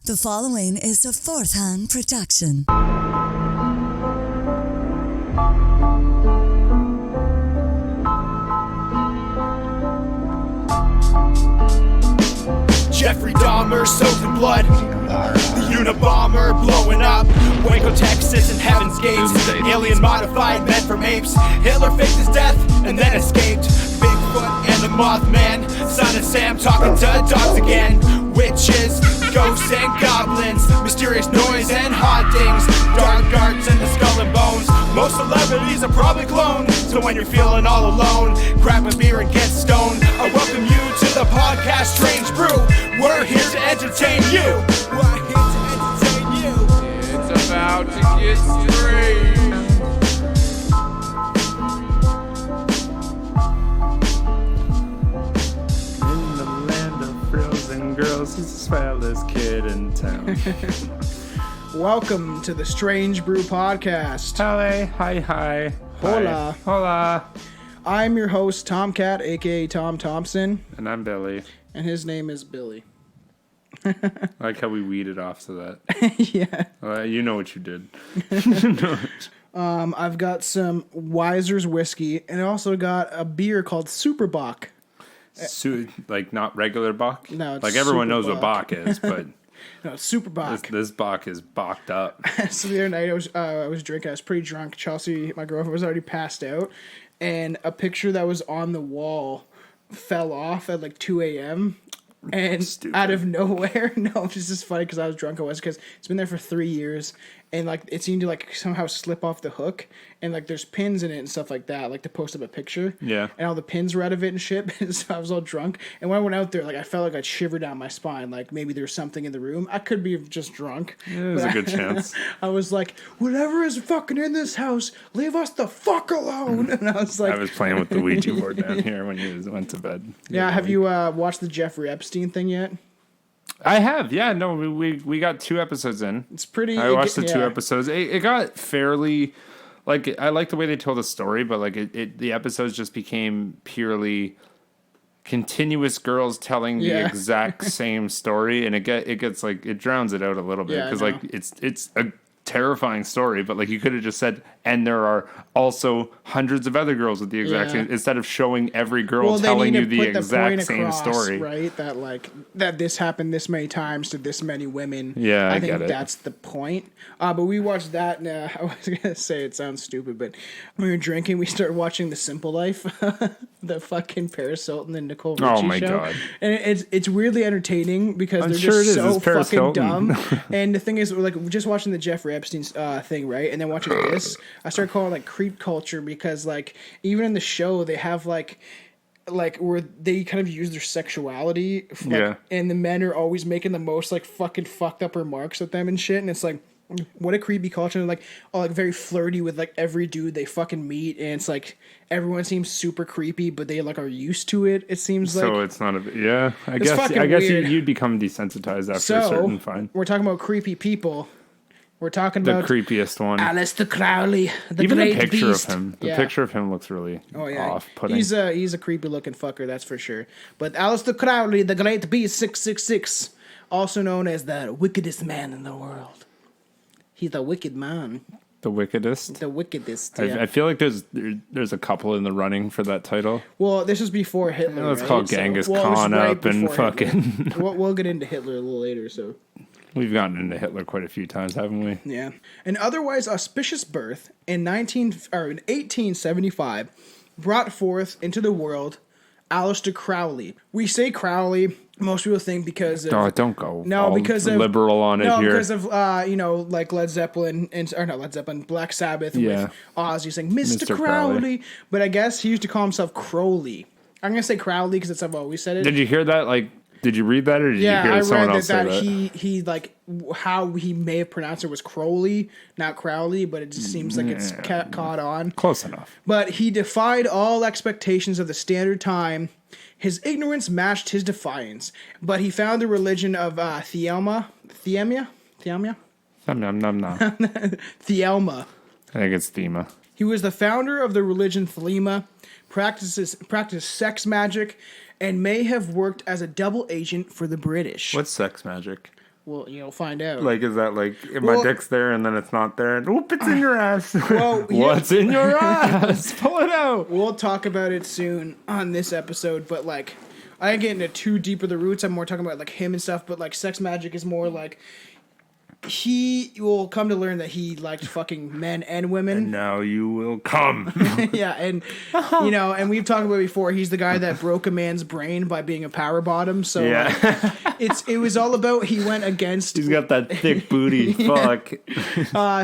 The following is a fourth-hand production. Jeffrey Dahmer soaked in blood. The Unabomber blowing up. Waco, Texas and Heaven's Gates. Alien modified men from apes. Hitler faked his death and then escaped. Bigfoot and the Mothman. Son of Sam talking to dogs again. Witches, ghosts and goblins. Mysterious noise and hauntings. Dark arts and the skull and bones. Most celebrities are probably cloned. So when you're feeling all alone, grab a beer and get stoned. I welcome you to the podcast Strange Brew. We're here to entertain you. We're here to entertain you. It's about to get strange. In the land of frozen girls, he's the swellest kid in town. Welcome to the Strange Brew podcast. Hi. Hola. Hola. I'm your host, Tomcat, aka Tom Thompson, And I'm Billy. and his name is Billy. I like how we weeded off so that. Yeah. You know what you did. I've got some Weiser's whiskey, and I also got a beer called Super Bock. Like not regular Bach? No, it's like everyone Super knows what Bock. Bach is, but No, Super Bock. this Bach is Bach'd up. So the other night I was drinking. I was pretty drunk. Chelsea, my girlfriend, was already passed out, and a picture that was on the wall fell off at like 2 a.m. And Stupid. out of nowhere, no, it's just funny because I was drunk. Because it's been there for 3 years, and like it seemed to like somehow slip off the hook, and like there's pins in it and stuff like that, like to post up a picture. Yeah. And all the pins were out of it and shit. And so I was all drunk, and when I went out there, like I felt like I'd shiver down my spine, like maybe there's something in the room. I could be just drunk. There's a good chance. I was like, whatever is fucking in this house, leave us the fuck alone. And I was like, I was playing with the Ouija board down here when you went to bed. yeah. Have you watched the Jeffrey Epstein thing yet? I have, yeah. No, we got 2 episodes in. It's pretty. I watched the 2 yeah. episodes. It got fairly, like, I like the way they told the story, but like the episodes just became purely continuous girls telling the Yeah. exact same story, and it gets like it drowns it out a little bit Yeah, I because know. like it's a terrifying story, but like you could have just said, and there are also hundreds of other girls with the exact Yeah. same, instead of showing every girl Well, they telling need you to the put the exact point same across, story. right? That like that this happened this many times to this many women. Yeah, I think get it. that's the point. But we watched that. And, I was gonna say it sounds stupid, but when we were drinking, we started watching The Simple Life, the fucking Paris Hilton and Nicole Richie Oh my show. God. And it's weirdly entertaining because I'm they're sure just it is. so It's Paris fucking Hilton. dumb. And the thing is, we're like just watching the Jeffrey Epstein thing, right? And then watching this, I started calling it like creep culture because like even in the show they have like where they kind of use their sexuality, Yeah. and the men are always making the most like fucking fucked up remarks at them and shit, and it's like, what a creepy culture. And like all like very flirty with like every dude they fucking meet, and it's like everyone seems super creepy, but they like are used to it. It seems like. So it's not a yeah. I It's guess fucking you'd weird. become desensitized after So a certain fine. we're talking about creepy people. We're talking The about creepiest one. Aleister Crowley, the Even the great picture beast. of him. The Yeah. picture of him looks really off-putting. He's a creepy looking fucker, that's for sure. But Aleister Crowley, the great beast 666, also known as the wickedest man in the world. He's a wicked man. The Wickedest. The wickedest. Yeah. I feel like there's a couple in the running for that title. Well, this was before Hitler. Let's right? call Genghis it was Khan right up and before fucking. Hitler. We'll get into Hitler a little later. So We've gotten into Hitler quite a few times, haven't we? yeah, an otherwise auspicious birth in 1875 brought forth into the world Aleister Crowley. We say Crowley. Most people think because of, Oh, don't go. No, all because of liberal on it no, here. because of like Led Zeppelin or not Led Zeppelin, Black Sabbath Yeah. with Ozzy saying Mr. Mr. Crowley. Crowley. But I guess he used to call himself Crowley. I'm gonna say Crowley because that's how I've always said it. Did you hear that? Like, did you read that, or did you yeah, hear I someone read else say that? he like how he may have pronounced it was Crowley, not Crowley, but it just seems like it's caught on. Close enough. But he defied all expectations of the standard time. His ignorance matched his defiance, but he found the religion of Thelema. Nom, nom, nom, nom. Thelema. I think it's Thema. He was the founder of the religion Thelema, practiced sex magic, and may have worked as a double agent for the British. What's sex magic? We'll find out. Like, is that like if my dick's there and then it's not there? And, oop, it's in your ass. Well, what's in your ass? Pull it out. We'll talk about it soon on this episode, but like, I ain't getting into too deep of the roots. I'm more talking about like him and stuff. But like, sex magic is more like he will come to learn that he liked fucking men and women. And now you will come. Yeah, and and we've talked about it before. He's the guy that broke a man's brain by being a power bottom. So yeah, it was all about he went against. He's got that thick booty. Fuck.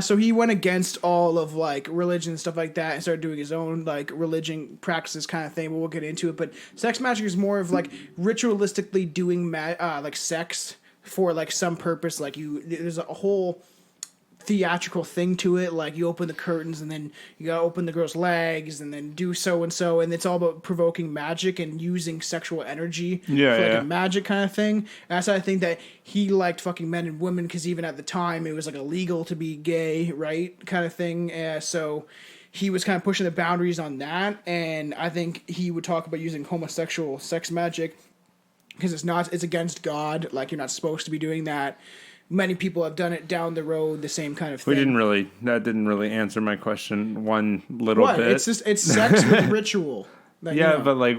So he went against all of like religion and stuff like that, and started doing his own like religion practices kind of thing. But we'll get into it. But sex magic is more of like ritualistically doing like sex for like some purpose. Like there's a whole theatrical thing to it. Like you open the curtains and then you gotta open the girl's legs and then do so and so, and it's all about provoking magic and using sexual energy for like a magic kind of thing. And that's why I think that he liked fucking men and women, because even at the time it was like illegal to be gay, right, kind of thing. So he was kind of pushing the boundaries on that, and I think he would talk about using homosexual sex magic because it's against God. Like, you're not supposed to be doing that. Many people have done it down the road, the same kind of thing. That didn't really answer my question one little bit. It's sex with ritual. Yeah, but like,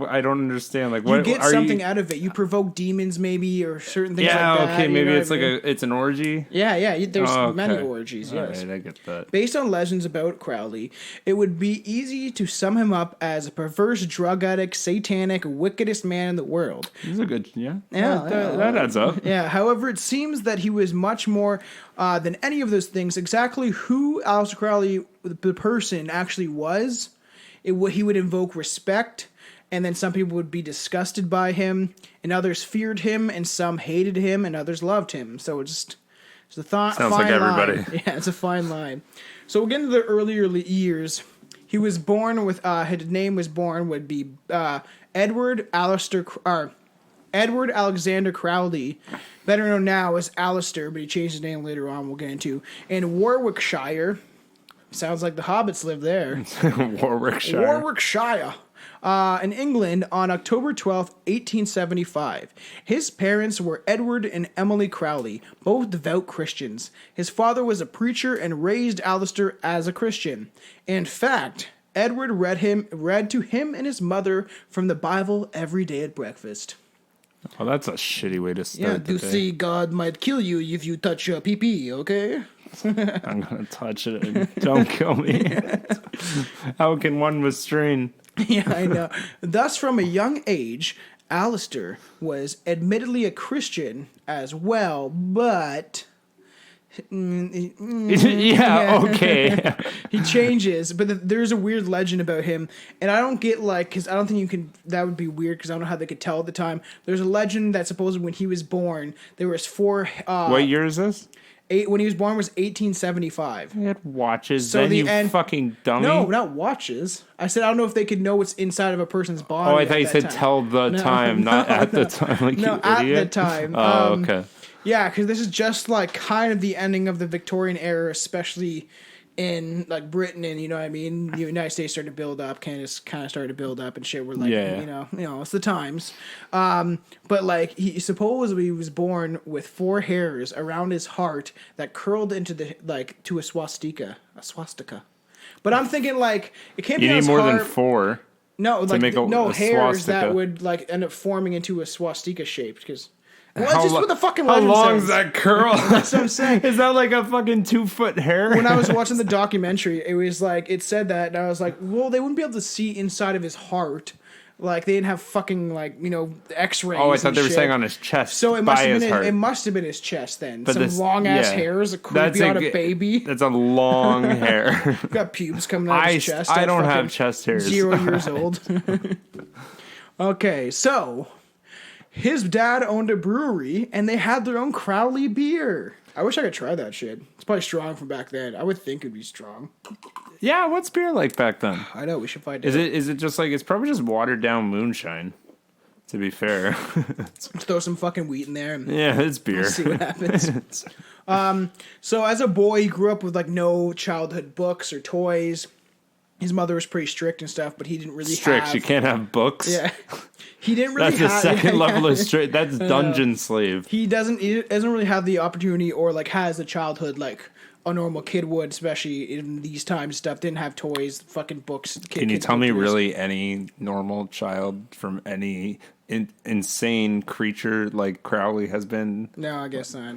I don't understand. Like, what you get something out of it? You provoke demons, maybe, or certain things like that. Yeah, okay, maybe it's like it's an orgy. Yeah. There's many orgies. Yes, right, I get that. Based on legends about Crowley, it would be easy to sum him up as a perverse, drug addict, satanic, wickedest man in the world. He's a good, that adds up. Yeah. However, it seems that he was much more than any of those things. Exactly who Aleister Crowley, the person, actually was. He would invoke respect, and then some people would be disgusted by him, and others feared him, and some hated him, and others loved him. So it's a fine sounds like everybody. line. Yeah, it's a fine line. So we'll get into the earlier years. He was born with his name would be Edward Alexander Crowley, better known now as Aleister, but he changed his name later on. We'll get into in Warwickshire. Sounds like the hobbits live there. Warwickshire. In England on October 12th, 1875. His parents were Edward and Emily Crowley, both devout Christians. His father was a preacher and raised Aleister as a Christian. In fact, Edward read to him and his mother from the Bible every day at breakfast. Well, that's a shitty way to start the day. See, God might kill you if you touch your pee-pee, okay? I'm gonna touch it and don't kill me. How can one restrain? Yeah, I know. Thus, from a young age, Aleister was admittedly a Christian as well, but okay. He changes, but there's a weird legend about him, and I don't get because I don't think you can. That would be weird because I don't know how they could tell at the time. There's a legend that supposedly when he was born, there was 4. What year is this? When he was born was 1875. He had watches. So then fucking dummy. No, not watches. I said I don't know if they could know what's inside of a person's body. Oh, I thought you said tell the time, not at the time. Like, no, at the time. Oh, okay. Yeah, because this is just like kind of the ending of the Victorian era, especially in like Britain, and you know what I mean. The United States started to build up, Canada's kind of started to build up and shit. We're like, you know, it's the times. But like he supposedly was born with 4 hairs around his heart that curled into to a swastika. But I'm thinking like it can't be. You need more than 4. No, like a hairs swastika. that would like end up forming into a swastika shape because. Well, just what the fucking how legend long says. is that curl? That's what I'm saying. Is that like a fucking 2-foot hair? When I was watching the documentary, it was like it said that, and I was like, well, they wouldn't be able to see inside of his heart. Like they didn't have fucking X-rays. Oh, I thought they were saying on his chest. So it must have been his chest then. But some long ass hairs, creepy on a baby. That's a long hair. Got pubes coming out of his chest. I don't have chest hairs. 0 years old. Okay, so. His dad owned a brewery, and they had their own Crowley beer. I wish I could try that shit. It's probably strong from back then. I would think it'd be strong. Yeah, what's beer like back then? I know, we should find out. Is it just like, it's probably just watered down moonshine, to be fair. Let's throw some fucking wheat in there. Yeah, it's beer. See what happens. So as a boy, he grew up with no childhood books or toys. his mother was pretty strict and stuff, but he didn't really Strict. have... You can't have books. Yeah. He didn't really That's the have... second level of strict. That's dungeon slave. He doesn't really have the opportunity or, like, has a childhood like a normal kid would, especially in these times and stuff. Didn't have toys, fucking books. Can you tell me really any normal child from any insane creature like Crowley has been? No, I guess not.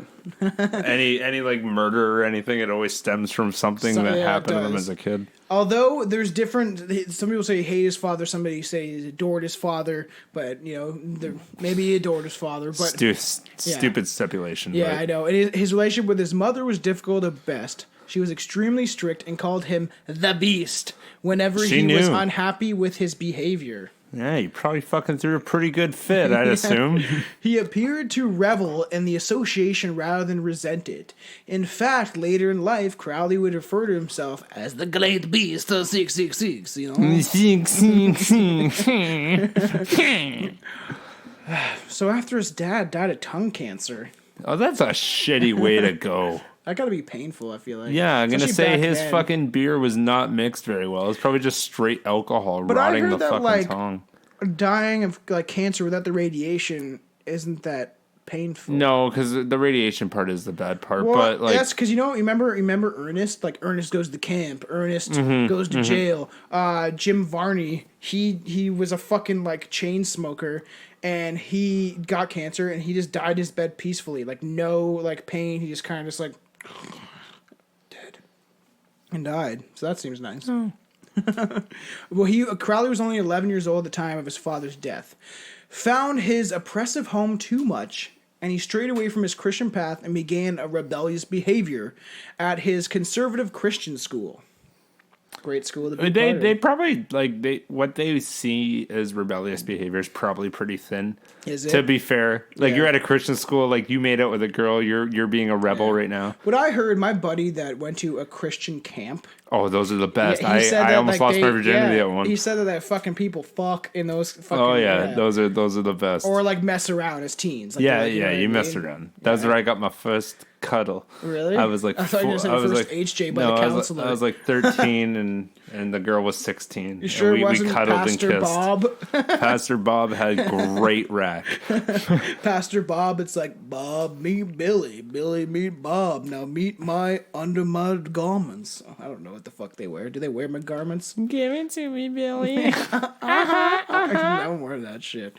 any like murder or anything? It always stems from something that happened to them as a kid. Although there's different, some people say he hated his father, somebody say he adored his father, but maybe he adored his father. But stupid stipulation. Yeah, I know. And his relationship with his mother was difficult at best. She was extremely strict and called him the Beast whenever he was unhappy with his behavior. Yeah, he probably fucking threw a pretty good fit, I'd assume. He appeared to revel in the association rather than resent it. In fact, later in life, Crowley would refer to himself as the Great Beast of 666, So after his dad died of tongue cancer... Oh, that's a shitty way to go. That gotta be painful, I feel like. Yeah, I'm going to say his then. fucking beer was not mixed very well. It's probably just straight alcohol rotting the fucking tongue. Dying of like cancer without the radiation isn't that painful. No, because the radiation part is the bad part. Well, but like, that's because remember Ernest? Like Ernest goes to camp. Ernest goes to jail. Jim Varney, he was a fucking like chain smoker, and he got cancer, and he just died in his bed peacefully, like no like pain. He just kind of just like dead and died. So that seems nice. Well, Crowley was only 11 years old at the time of his father's death. Found his oppressive home too much, and he strayed away from his Christian path and began a rebellious behavior at his conservative Christian school. Great school to be part of. They probably what they see as rebellious behavior is probably pretty thin. Is it? To be fair, like you're at a Christian school, like you made out with a girl, you're being a rebel right now. What I heard, my buddy that went to a Christian camp. Oh, those are the best. Yeah, I almost lost my virginity at one. He said that fucking people fuck in those fucking. Oh yeah, those are the best. Or like mess around as teens. Like, you messed around. That's where I got my first cuddle. Really? I was like, I thought you were saying first HJ by the counselor. I was like 13 and the girl was 16. You sure and it wasn't we cuddled Pastor and kissed. Bob? Pastor Bob had great rack. Pastor Bob, it's like, Bob meet Billy, Billy meet Bob. Now meet my under my garments. I don't know what the fuck they wear. Do they wear my garments? Give it to me, Billy. I don't wear that shit.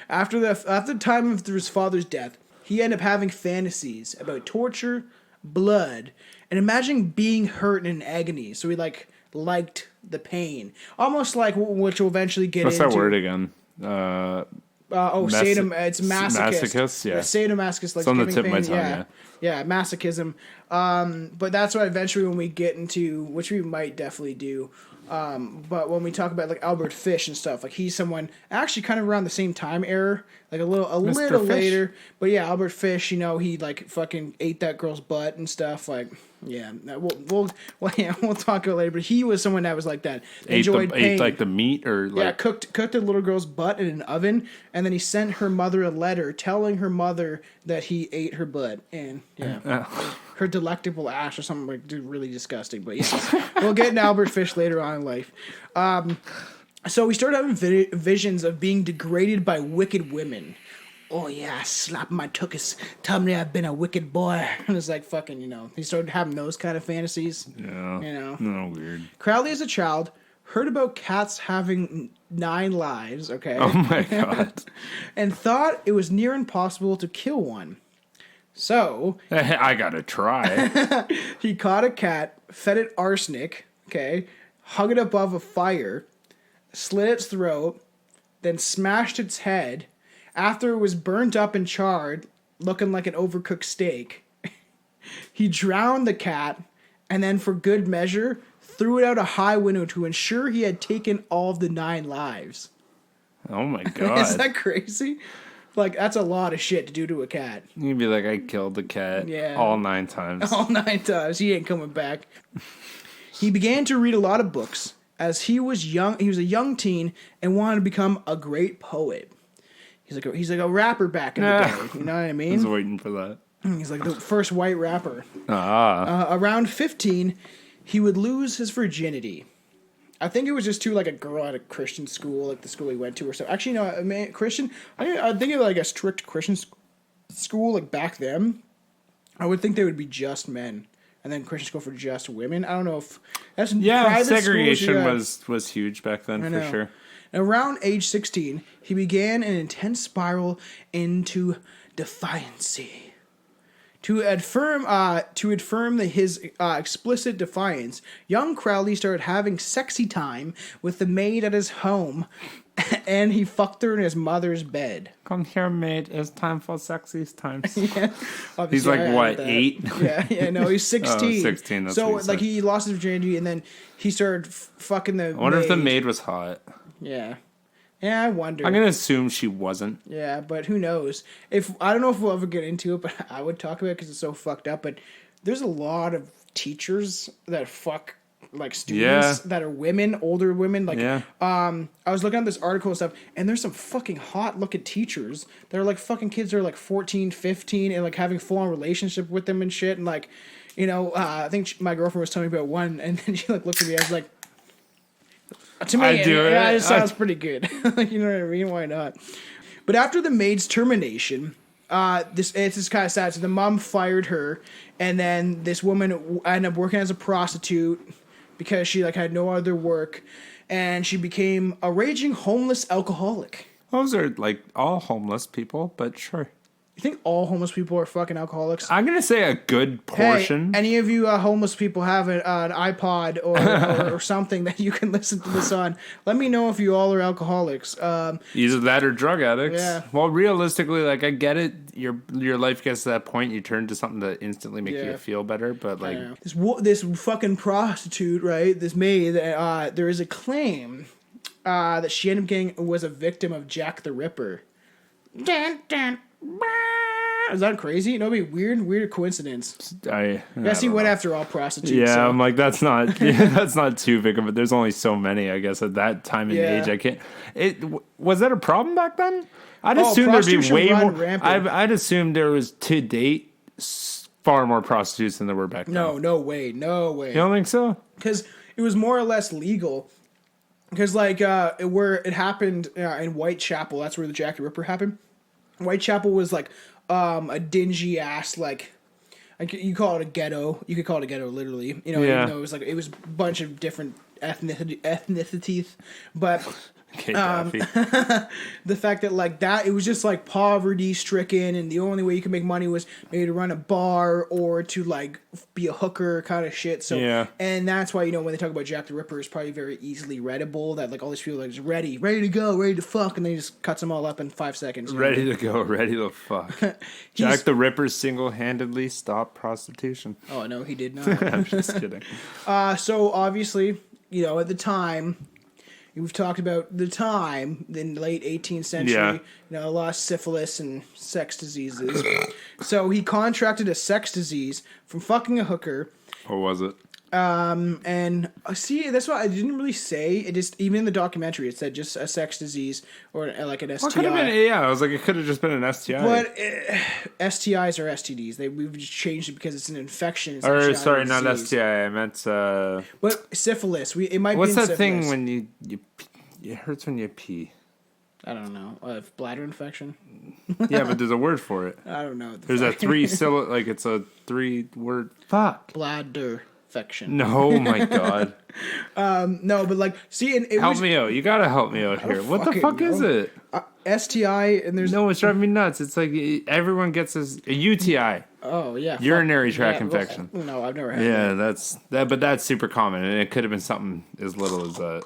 After the time of his father's death, he ended up having fantasies about torture, blood, and imagining being hurt and in agony. So he liked the pain, almost like which will eventually get What's into. that word again? It's masochist. Masochist, yeah. Sadomasochist, like it's on the giving tip of my pain. tongue, Yeah, masochism. But that's what eventually when we get into, which we might definitely do. But when we talk about like Albert Fish and stuff, like he's someone actually kind of around the same time era, like a little later. But yeah, Albert Fish, he like fucking ate that girl's butt and stuff. Like, yeah, we'll talk about it later. But he was someone that was like that. Enjoyed pain. Ate like the meat or like cooked a little girl's butt in an oven, and then he sent her mother a letter telling her mother that he ate her butt, and her delectable ash or something like really disgusting. But yeah, we'll get into Albert Fish later on in life. So we started having visions of being degraded by wicked women. Oh yeah, slap my tuchus. Tell me I've been a wicked boy. And it's like fucking, he started having those kind of fantasies. Yeah. No, weird. Crowley as a child heard about cats having 9 lives, okay? Oh my god. And thought it was near impossible to kill one. So I gotta try. He caught a cat, fed it arsenic, okay, hung it above a fire, slit its throat, then smashed its head. After it was burnt up and charred, looking like an overcooked steak, he drowned the cat, and then for good measure, threw it out a high window to ensure he had taken all of the 9 lives. Oh my god. Is that crazy? Like, that's a lot of shit to do to a cat. You'd be like, I killed the cat all 9 times. All 9 times. He ain't coming back. He began to read a lot of books. As he was young, he was a young teen and wanted to become a great poet. He's like a rapper back in the day. You know what I mean? I was waiting for that. He's like the first white rapper. Around 15, he would lose his virginity. I think it was just too like a girl at a Christian school, like the school he went to or something. Actually, no, I mean Christian. I think of like a strict Christian school like back then. I would think they would be just men, and then Christian school for just women. I don't know if that's private segregation schools, was huge back then for sure. And around age 16, he began an intense spiral into defiancy. To affirm his explicit defiance, young Crowley started having sexy time with the maid at his home, and he fucked her in his mother's bed. Come here, maid. It's time for sexy times. Yeah. He's like, what, 8? Yeah, no, he's 16. 16, that's so, what like, he lost his virginity, and then he started fucking the I wonder if the maid was hot. Yeah. Yeah, I wonder. I'm going to assume she wasn't. Yeah, but who knows? I don't know if we'll ever get into it, but I would talk about it because it's so fucked up. But there's a lot of teachers that fuck like students that are women, older women. Like, I was looking at this article and stuff, and there's some fucking hot looking teachers that are like fucking kids that are like 14, 15, and like having full on relationship with them and shit. And like, you know, I think my girlfriend was telling me about one, and then she like looked at me. I was like, to me, it sounds pretty good. Like, you know what I mean? Why not? But after the maid's termination, it's kind of sad. So the mom fired her, and then this woman ended up working as a prostitute because she like had no other work, and she became a raging homeless alcoholic. Those are like all homeless people, but sure. You think all homeless people are fucking alcoholics? I'm going to say a good portion. Hey, any of you homeless people have an iPod or something that you can listen to this on, let me know if you all are alcoholics. Either that or drug addicts. Yeah. Well, realistically, like, I get it. Your life gets to that point, you turn to something that instantly makes you feel better, but like... This fucking prostitute, right, this maid, there is a claim that she ended up getting was a victim of Jack the Ripper. Dun, dun. Is that crazy? No, it'd be weird coincidence. I guess he went after all prostitutes. Yeah, so. I'm like, that's not too big of it. There's only so many, I guess, at that time and age. I can't. Was that a problem back then? I'd assume there'd be way more. I'd assume there was to date far more prostitutes than there were back then. No way. You don't think so? Because it was more or less legal. Because like where it happened in Whitechapel, that's where the Jack the Ripper happened. Whitechapel was like a dingy ass like you call it a ghetto. You could call it a ghetto literally. You know, even though it was a bunch of different ethnicities, but the fact that like that it was just like poverty stricken, and the only way you could make money was maybe to run a bar or to like be a hooker kind of shit. So and that's why, you know, when they talk about Jack the Ripper, it's probably very easily readable that like all these people are just ready to go, ready to fuck, and then he just cuts them all up in 5 seconds. Ready to go, ready to fuck. Jack the Ripper single-handedly stopped prostitution. Oh no, he did not. I'm just kidding. So obviously, you know, at the time. We've talked about the time in the late 18th century, you know, a lot of syphilis and sex diseases. So he contracted a sex disease from fucking a hooker. What was it? And see, that's what I didn't really say. It just, even in the documentary, it said just a sex disease or like an STI. Well, could have been, I was like, it could have just been an STI. But STIs are STDs. We've just changed it because it's an infection. It's or sorry, not STI. I meant. But syphilis. It might. What's be that syphilis. thing when you it hurts when you pee? I don't know. Bladder infection. Yeah, but there's a word for it. I don't know. There's a 3 syllable, like it's a 3-word. Fuck. Bladder. Infection. No, my God. No, but like, see, and help me out. You gotta help me out here. What the fuck is it? STI, and there's no. It's driving me nuts. It's like everyone gets a UTI. Oh yeah, urinary tract infection. Well, no, I've never had. Yeah, that's that, but that's super common, and it could have been something as little as that.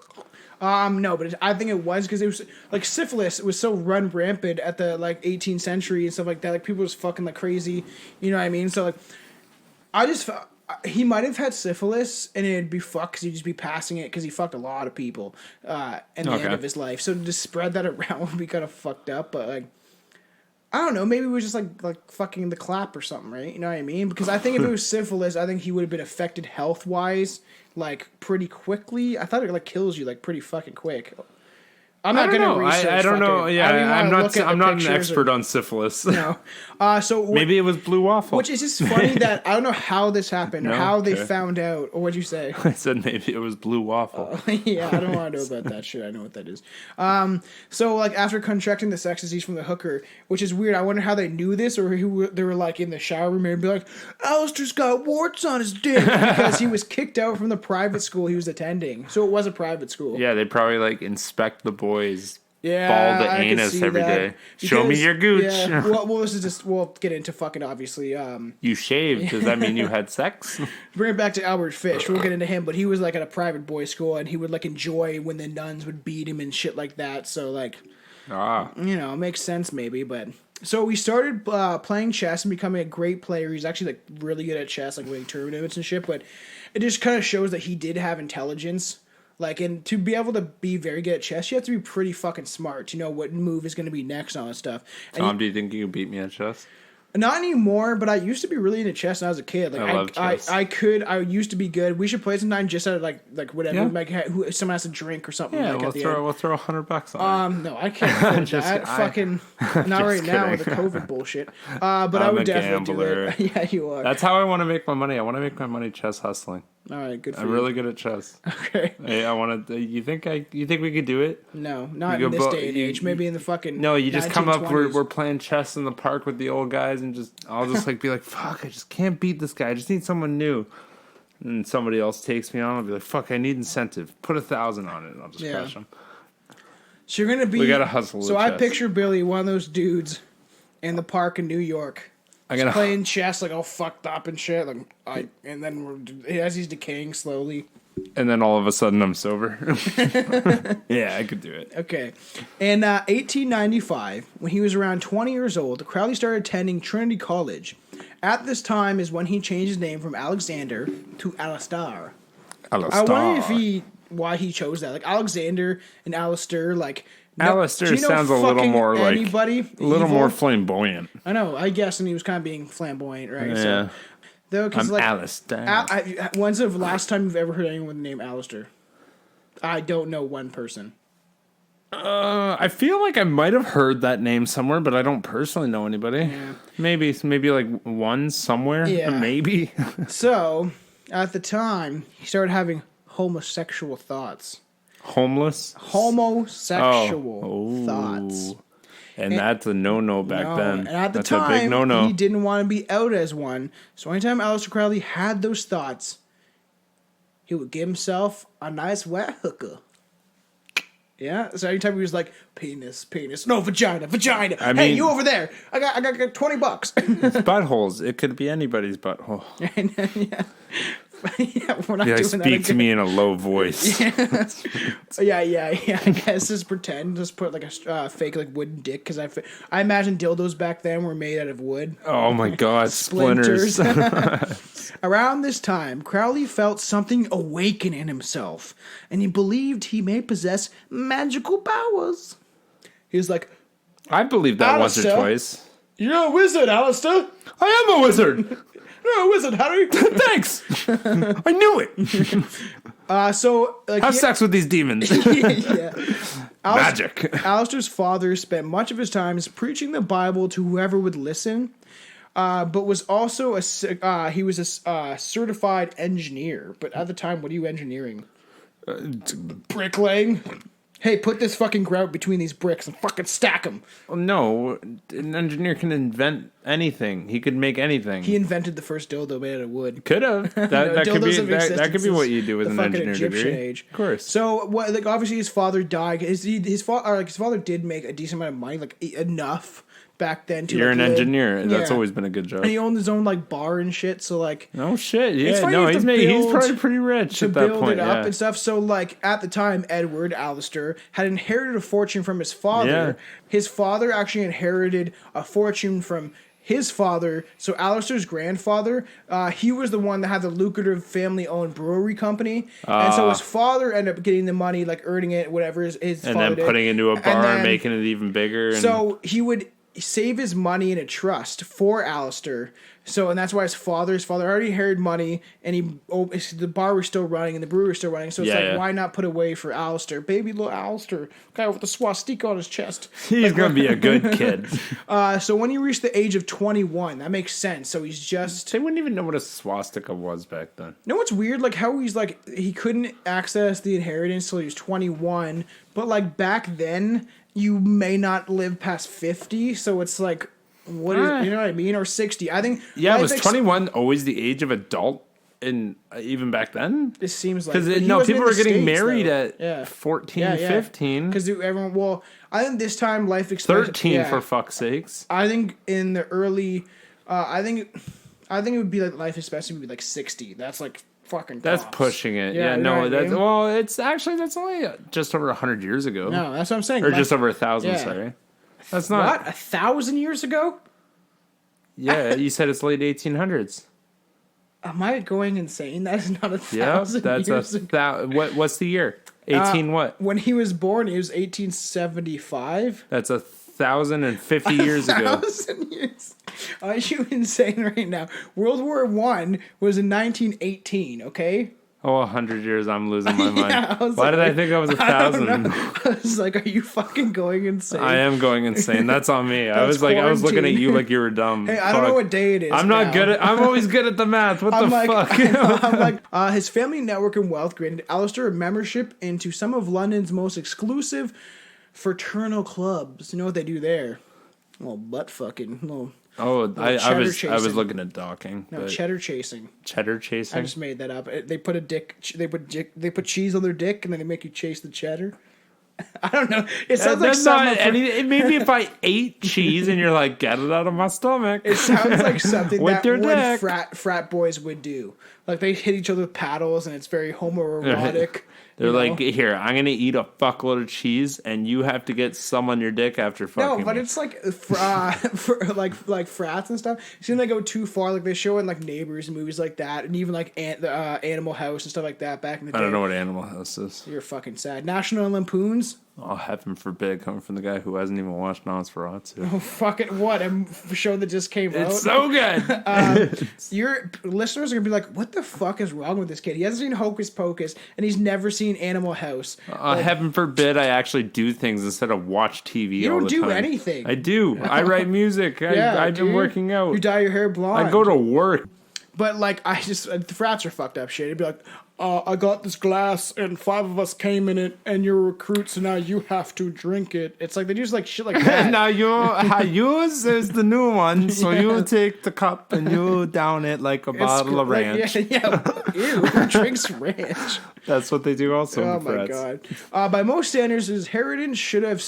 No, but I think it was because it was like syphilis. It was so run rampant at the like 18th century and stuff like that. Like people was fucking like crazy. You know what I mean? So like, I just. He might have had syphilis, and it'd be fucked because he'd just be passing it because he fucked a lot of people at the end of his life. So to spread that around would be kind of fucked up. But like, I don't know. Maybe it was just like fucking the clap or something, right? You know what I mean? Because I think if it was syphilis, I think he would have been affected health wise like pretty quickly. I thought it like kills you like pretty fucking quick. I'm not going to research. I don't know. It. Yeah, I'm not an expert or, on syphilis. No. Maybe it was blue waffle. Which is just funny that I don't know how this happened or how they found out. Or what'd you say? I said maybe it was blue waffle. Yeah, I don't want to know about that shit. I know what that is. So like after contracting the sex disease from the hooker, which is weird. I wonder how they knew this, or who they were like in the shower room and be like, Aleister's got warts on his dick because he was kicked out from the private school he was attending. So it was a private school. Yeah, they probably like inspect the boys. Yeah, ball the anus every day. Show me your gooch. Yeah, well, this is just, we'll get into fucking obviously. You shaved. Does that mean you had sex? Bring it back to Albert Fish. We'll get into him, but he was like at a private boys' school, and he would like enjoy when the nuns would beat him and shit like that. So like, it makes sense maybe. But so we started playing chess and becoming a great player. He's actually like really good at chess, like winning tournaments and shit. But it just kind of shows that he did have intelligence. Like, and to be able to be very good at chess, you have to be pretty fucking smart to know what move is going to be next on stuff. And Tom, do you think you can beat me at chess? Not anymore, but I used to be really into chess when I was a kid. Like, I love chess. I used to be good. We should play sometime just out of like whatever. Yeah. Like, someone has a drink or something. Yeah, like, we'll throw $100 on it. No, I can't afford that. Fucking not right now with the COVID bullshit. But I would definitely gambler. do it. Yeah, you are. That's how I want to make my money. I want to make my money chess hustling. All right, good for I'm you. really good at chess. Okay. Hey, I want to. You think we could do it? No, not in this day and age. Maybe in the fucking. No, you just come up. 1920s. We're playing chess in the park with the old guys, and I'll just like be like, fuck, I just can't beat this guy. I just need someone new. And somebody else takes me on. I'll be like, fuck, I need incentive. Put 1,000 on it, and I'll just crush them. So you're gonna be. We gotta hustle. So I picture Billy, one of those dudes, in the park in New York. He's playing chess like all fucked up and shit. And then as he's decaying slowly. And then all of a sudden I'm sober. Yeah, I could do it. Okay. In 1895, when he was around 20 years old, Crowley started attending Trinity College. At this time is when he changed his name from Alexander to Aleister. I wonder why he chose that. Like Alexander and Aleister, like... Aleister sounds a little more more flamboyant. I know, I guess, and he was kind of being flamboyant, right? Yeah. So, though, cause I'm Aleister. When's the last time you've ever heard anyone with the name Aleister? I don't know one person. I feel like I might have heard that name somewhere, but I don't personally know anybody. Yeah. Maybe like one somewhere. Yeah. Maybe. So, at the time, he started having homosexual thoughts. Homosexual thoughts. And that's a no-no back then. And at the that's time, a big no-no. he didn't want to be out as one. So anytime Aleister Crowley had those thoughts, he would give himself a nice wet hooker. Yeah? So anytime he was like, penis. No, vagina. I hey, mean, you over there. I got $20. It's buttholes. It could be anybody's butthole. Yeah. Yeah, we're not doing that speak to me in a low voice. Yeah. I guess just pretend. Just put like a fake like wooden dick because I imagine dildos back then were made out of wood. Oh my god, splinters. Around this time, Crowley felt something awaken in himself, and he believed he may possess magical powers. He was like, I believe that once or Aleister, twice. You're a wizard, Aleister. I am a wizard. You're a wizard, Harry. Thanks. I knew it. So have sex with these demons. Yeah. Magic. Aleister's father spent much of his time preaching the Bible to whoever would listen, but was also he was a certified engineer. But at the time, what are you engineering? Bricklaying. Hey, put this fucking grout between these bricks and fucking stack them. Well, no, an engineer can invent anything. He could make anything. He invented the first dildo made out of wood. Could have. That could be what you do with an engineer Egyptian degree. Age. Of course. So, like, obviously, his father died. His father did make a decent amount of money, like enough back then to. You're like, an live. engineer. That's Yeah. always been a good job. And he owned his own like bar and shit. So like. No shit. It's Yeah. funny No, to he's build- probably pretty rich to at that build point. it up Yeah. and stuff. So, like, at the time, Edward Aleister had inherited a fortune from his father. Yeah. His father actually inherited a fortune from his father. So, Aleister's grandfather, he was the one that had the lucrative family-owned brewery company. And so his father ended up getting the money, like, earning it, whatever his And father then did. putting it into a And bar, then- making it even bigger. And So, he would... save his money in a trust for Aleister. So, and that's why his father already inherited money, and the bar was still running and the brewery was still running. So it's why not put away for Aleister? Baby little Aleister, guy with the swastika on his chest. He's going to be a good kid. So when he reached the age of 21, that makes sense. So he's just... They wouldn't even know what a swastika was back then. No, what's weird? Like how he's like, he couldn't access the inheritance till he was 21, but like back then, you may not live past 50, so it's like... What is, you know what I mean? Or 60. I think... Yeah, was 21 always the age of adult in even back then? It seems like... Because, no, people were getting married at 14, 15. Because everyone... Well, I think this time life expectancy... 13, for fuck's sakes. I think in the early... I think it would be like life expectancy would be like 60. That's like fucking That's tops. pushing it. Yeah, you know no, what I that's... mean? Well, it's actually... That's only just over 100 years ago. No, that's what I'm saying. Or just over 1,000, sorry. That's not... What? 1,000 years ago? Yeah, you said it's late 1800s. Am I going insane? That is not 1,000 years ago. What's the year? 18 what? When he was born, it was 1875. That's 1,050 years ago. 1,000 years. Are you insane right now? World War I was in 1918, okay? Oh, 100 years, I'm losing my mind. Why did I think I was 1,000? I was like, are you fucking going insane? I am going insane. That's on me. I was looking at you like you were dumb. Hey, I don't know what day it is. I'm always good at the math. What the fuck? I'm like, his family network and wealth granted Aleister a membership into some of London's most exclusive fraternal clubs. You know what they do there? Little butt fucking. I was looking at docking. No, cheddar chasing. Cheddar chasing? I just made that up. They put they put cheese on their dick and then they make you chase the cheddar. I don't know. It sounds like something. Maybe if I ate cheese and you're like, get it out of my stomach. It sounds like something with that frat boys would do. Like they hit each other with paddles and it's very homoerotic. They're like, here, I'm going to eat a fuckload of cheese, and you have to get some on your dick after fucking No, but me. it's like, like frats and stuff. It seems they go too far. Like, they show in, like, Neighbors and movies like that, and even, like, Animal House and stuff like that back in the day. I don't know what Animal House is. You're fucking sad. National Lampoons? Oh, heaven forbid, coming from the guy who hasn't even watched Nosferatu. Oh, fuck it, what? A show that just came out? It's so good! Your listeners are going to be like, what the fuck is wrong with this kid? He hasn't seen Hocus Pocus, and he's never seen Animal House. Heaven forbid I actually do things instead of watch TV all the time. You don't do anything. I do. I write music. I've been working out. You dye your hair blonde. I go to work. But, like, the frats are fucked up shit. It'd be like, I got this glass and 5 of us came in it and you're recruits and now you have to drink it. It's like they do like shit like that. Now yours is the new one, so you take the cup and you down it like a bottle of ranch. Yeah. Ew, who drinks ranch? That's what they do also. Oh my god. By most standards, his inheritance should have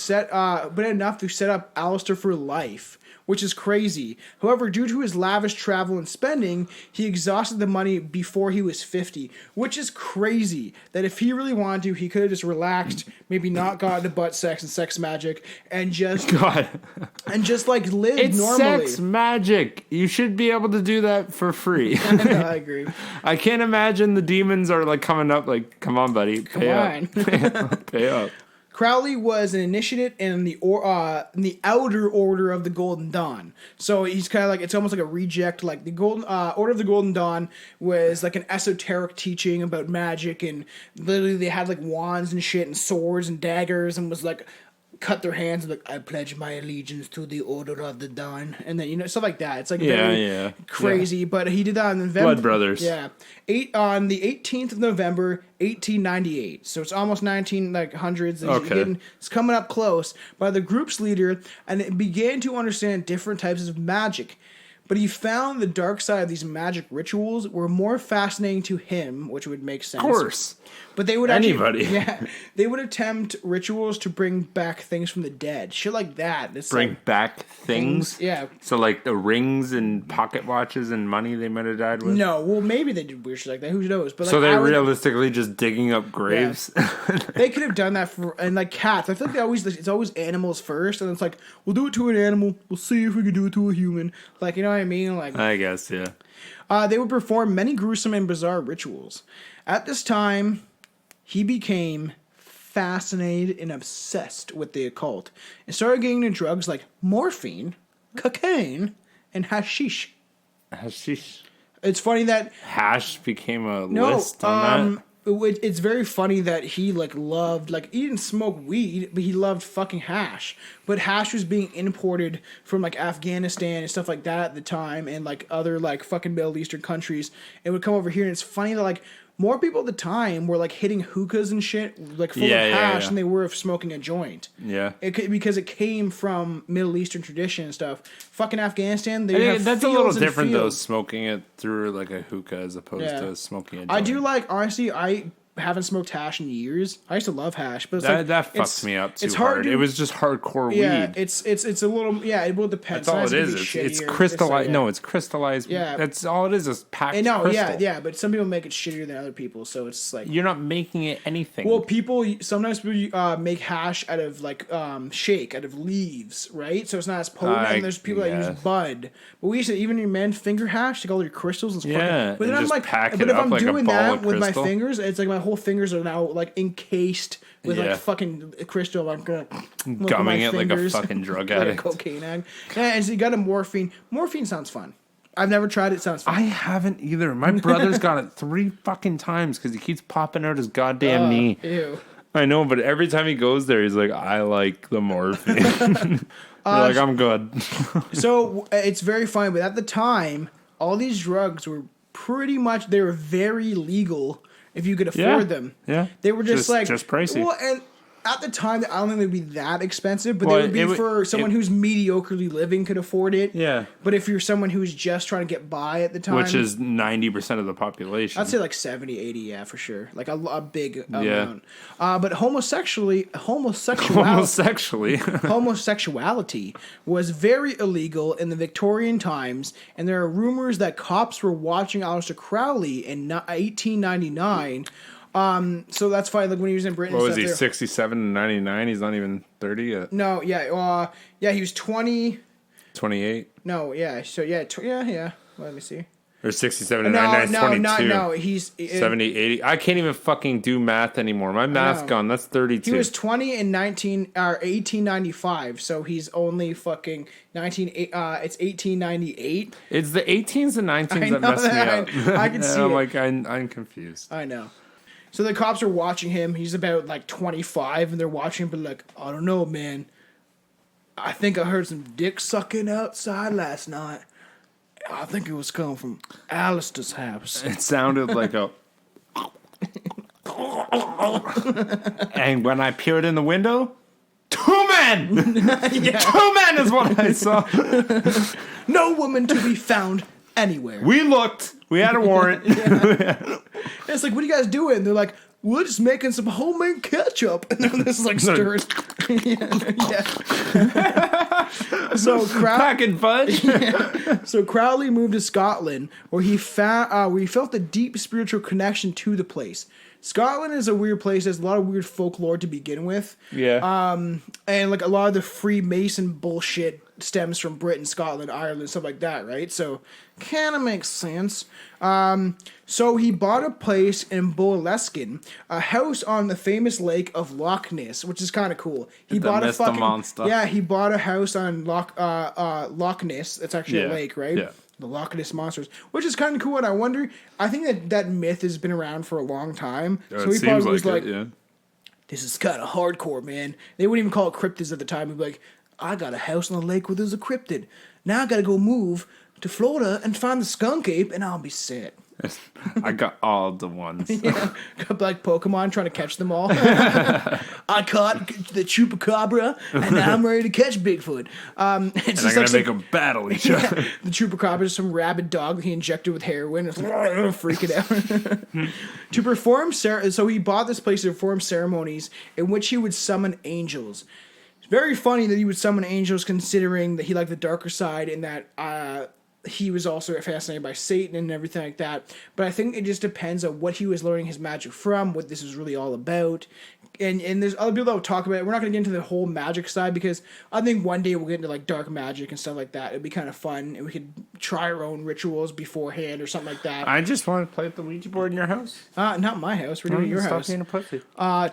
been enough to set up Aleister for life, which is crazy. However, due to his lavish travel and spending, he exhausted the money before he was 50, which is crazy. That if he really wanted to, he could have just relaxed, maybe not got into butt sex and sex magic, and just like live it's normally. Sex magic. You should be able to do that for free. I agree. I can't imagine the demons are like coming up like, come on, buddy, pay up. Pay up. Crowley was an initiate in the Outer Order of the Golden Dawn. So he's kind of like, it's almost like a reject. Like the Order of the Golden Dawn was like an esoteric teaching about magic, and literally they had like wands and shit and swords and daggers, and was like cut their hands and like, I pledge my allegiance to the Order of the Dawn, and then stuff like that. It's like very crazy. Yeah. But he did that on November. Blood Brothers. Yeah, on the 18th of November, 1898. So it's almost 1900s. Okay. It's coming up close by the group's leader, and it began to understand different types of magic. But he found the dark side of these magic rituals were more fascinating to him, which would make sense. Of course. But they would they would attempt rituals to bring back things from the dead. Shit like that. It's bring back things? Yeah. So like the rings and pocket watches and money they might have died with? No, well maybe they did weird shit like that. Who knows? But like, so they're realistically just digging up graves? Yeah. They could have done that and like cats. I feel like it's always animals first, and it's like, we'll do it to an animal, we'll see if we can do it to a human. Like, you know what I mean? Like, I guess, yeah. They would perform many gruesome and bizarre rituals. At this time, he became fascinated and obsessed with the occult and started getting into drugs like morphine, cocaine, and hashish. Hashish. It's funny that hash became a list on that. It's very funny that he loved he didn't smoke weed, but he loved fucking hash. But hash was being imported from Afghanistan and stuff like that at the time, and other fucking Middle Eastern countries. It would come over here, and it's funny that more people at the time were hitting hookahs and shit full of hash than they were of smoking a joint. Yeah, because it came from Middle Eastern tradition and stuff. Fucking Afghanistan, they have that's a little different though, fields. smoking it through a hookah as opposed to smoking a joint. I do honestly, I haven't smoked hash in years. I used to love hash, but that fucks me up too hard. It was just hardcore weed. It's a little it will depend. That's all it is. It's crystallized. No, it's crystallized. Yeah, that's all it is packed. Crystal. But some people make it shittier than other people, so it's you're not making it anything. Well, sometimes people make hash out of shake out of leaves, right? So it's not as potent. And there's people that use bud, but we used to even your men finger hash, all your crystals and stuff. But then I'm if I'm doing that with my fingers, it's my whole fingers are now encased with fucking crystal. I'm gonna gumming it like a fucking drug addict, cocaine addict. Yeah, and so you got a morphine. Morphine sounds fun. I've never tried it. Sounds fun. I haven't either. My brother's got it 3 fucking times because he keeps popping out his goddamn knee. Ew. I know, but every time he goes there, he's like, "I like the morphine." I'm good. So it's very funny, but at the time, all these drugs were they were very legal. If you could afford them. Yeah. They were just pricey. Well, and at the time, I don't think they'd be that expensive, but they would be for someone who's mediocrely living could afford it. Yeah. But if you're someone who's just trying to get by at the time. Which is 90% of the population. I'd say 70, 80, yeah, for sure. A big amount. But homosexuality was very illegal in the Victorian times, and there are rumors that cops were watching Aleister Crowley in 1899. So that's fine. When he was in Britain. What was he? 67 and 99. He's not even 30 yet. No, yeah, he was 20. 28. No, yeah. So yeah. Let me see. Or 67 and 99 is 22. No, he's 70, 80. I can't even fucking do math anymore. My math's gone. That's 32. He was 20 in 1895. So he's only fucking 19. It's 1898. It's the 18s and 19s that mess me up. I can see. I'm confused. I know. So the cops are watching him. He's about 25, and they're watching him, but I don't know, man. I think I heard some dick sucking outside last night. I think it was coming from Aleister's house. It sounded like a... And when I peered in the window, 2 men! 2 men is what I saw. No woman to be found anywhere. We looked. We had a warrant. It's what are you guys doing? They're like, we're just making some homemade ketchup. And then this is stirred. So packing fudge. So Crowley moved to Scotland, where he felt a deep spiritual connection to the place. Scotland is a weird place. There's a lot of weird folklore to begin with. Yeah. And a lot of the Freemason bullshit stems from Britain, Scotland, Ireland, stuff like that, right? So kind of makes sense. So he bought a place in Boleskine, a house on the famous lake of Loch Ness, which is kind of cool. He bought a fucking monster. Yeah, he bought a house on Loch Ness. It's actually a lake, right? Yeah. The Loch Ness monsters, which is kind of cool. And I wonder, I think that myth has been around for a long time. So he probably was this is kind of hardcore, man. They wouldn't even call it cryptids at the time. He'd be like, I got a house on the lake where there's a cryptid. Now I got to go move to Florida and find the skunk ape, and I'll be set. I got all the ones. Got Pokemon trying to catch them all. I caught the Chupacabra, and now I'm ready to catch Bigfoot. It's and I'm going to make them battle each other. The Chupacabra is some rabid dog that he injected with heroin. It's freaking out. To perform, so he bought this place to perform ceremonies in which he would summon angels. It's very funny that he would summon angels, considering that he liked the darker side, and that he was also fascinated by Satan and everything like that. But I think it just depends on what he was learning his magic from, what this is really all about. And there's other people that will talk about it. We're not going to get into the whole magic side because I think one day we'll get into like dark magic and stuff like that. It'd be kind of fun, and we could try our own rituals beforehand or something like that. I just want to play with the Ouija board in your house. Not my house. We're doing your house. Stop being a pussy. I'm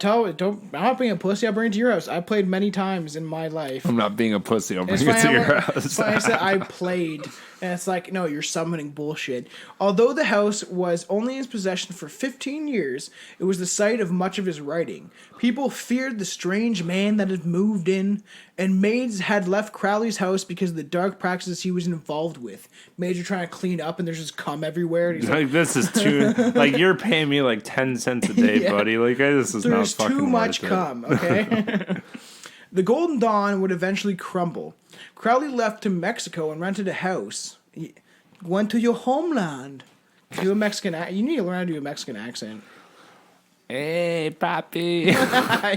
not being a pussy. I'll bring it to your house. I played many times in my life. I'm not being a pussy. I'll bring it to your house. That's why I said I played. And it's like, no, you're summoning bullshit. Although the house was only in his possession for 15 years, it was the site of much of his writing. People feared the strange man that had moved in, and maids had left Crowley's house because of the dark practices he was involved with. Maids are trying to clean up, and there's just cum everywhere. And he's like, this is too... like, you're paying me like 10 cents a day, buddy. Like, this is not fucking too much cum, okay? The Golden Dawn would eventually crumble. Crowley left to Mexico and rented a house. He went to your homeland. Do a Mexican accent. You need to learn how to do a Mexican accent. Hey, papi.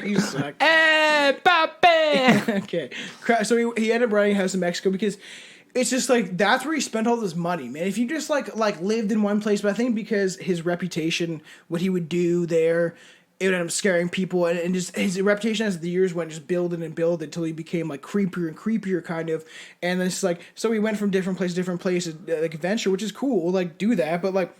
You suck. Hey, papi. Okay. So he ended up renting a house in Mexico because it's just like that's where he spent all his money, man. If you just like lived in one place, but I think because his reputation, what he would do there, it would end up scaring people, and just his reputation as the years went just building and building until he became like creepier and creepier kind of. And then it's like, so he went from different places, like adventure, which is cool, like do that, but like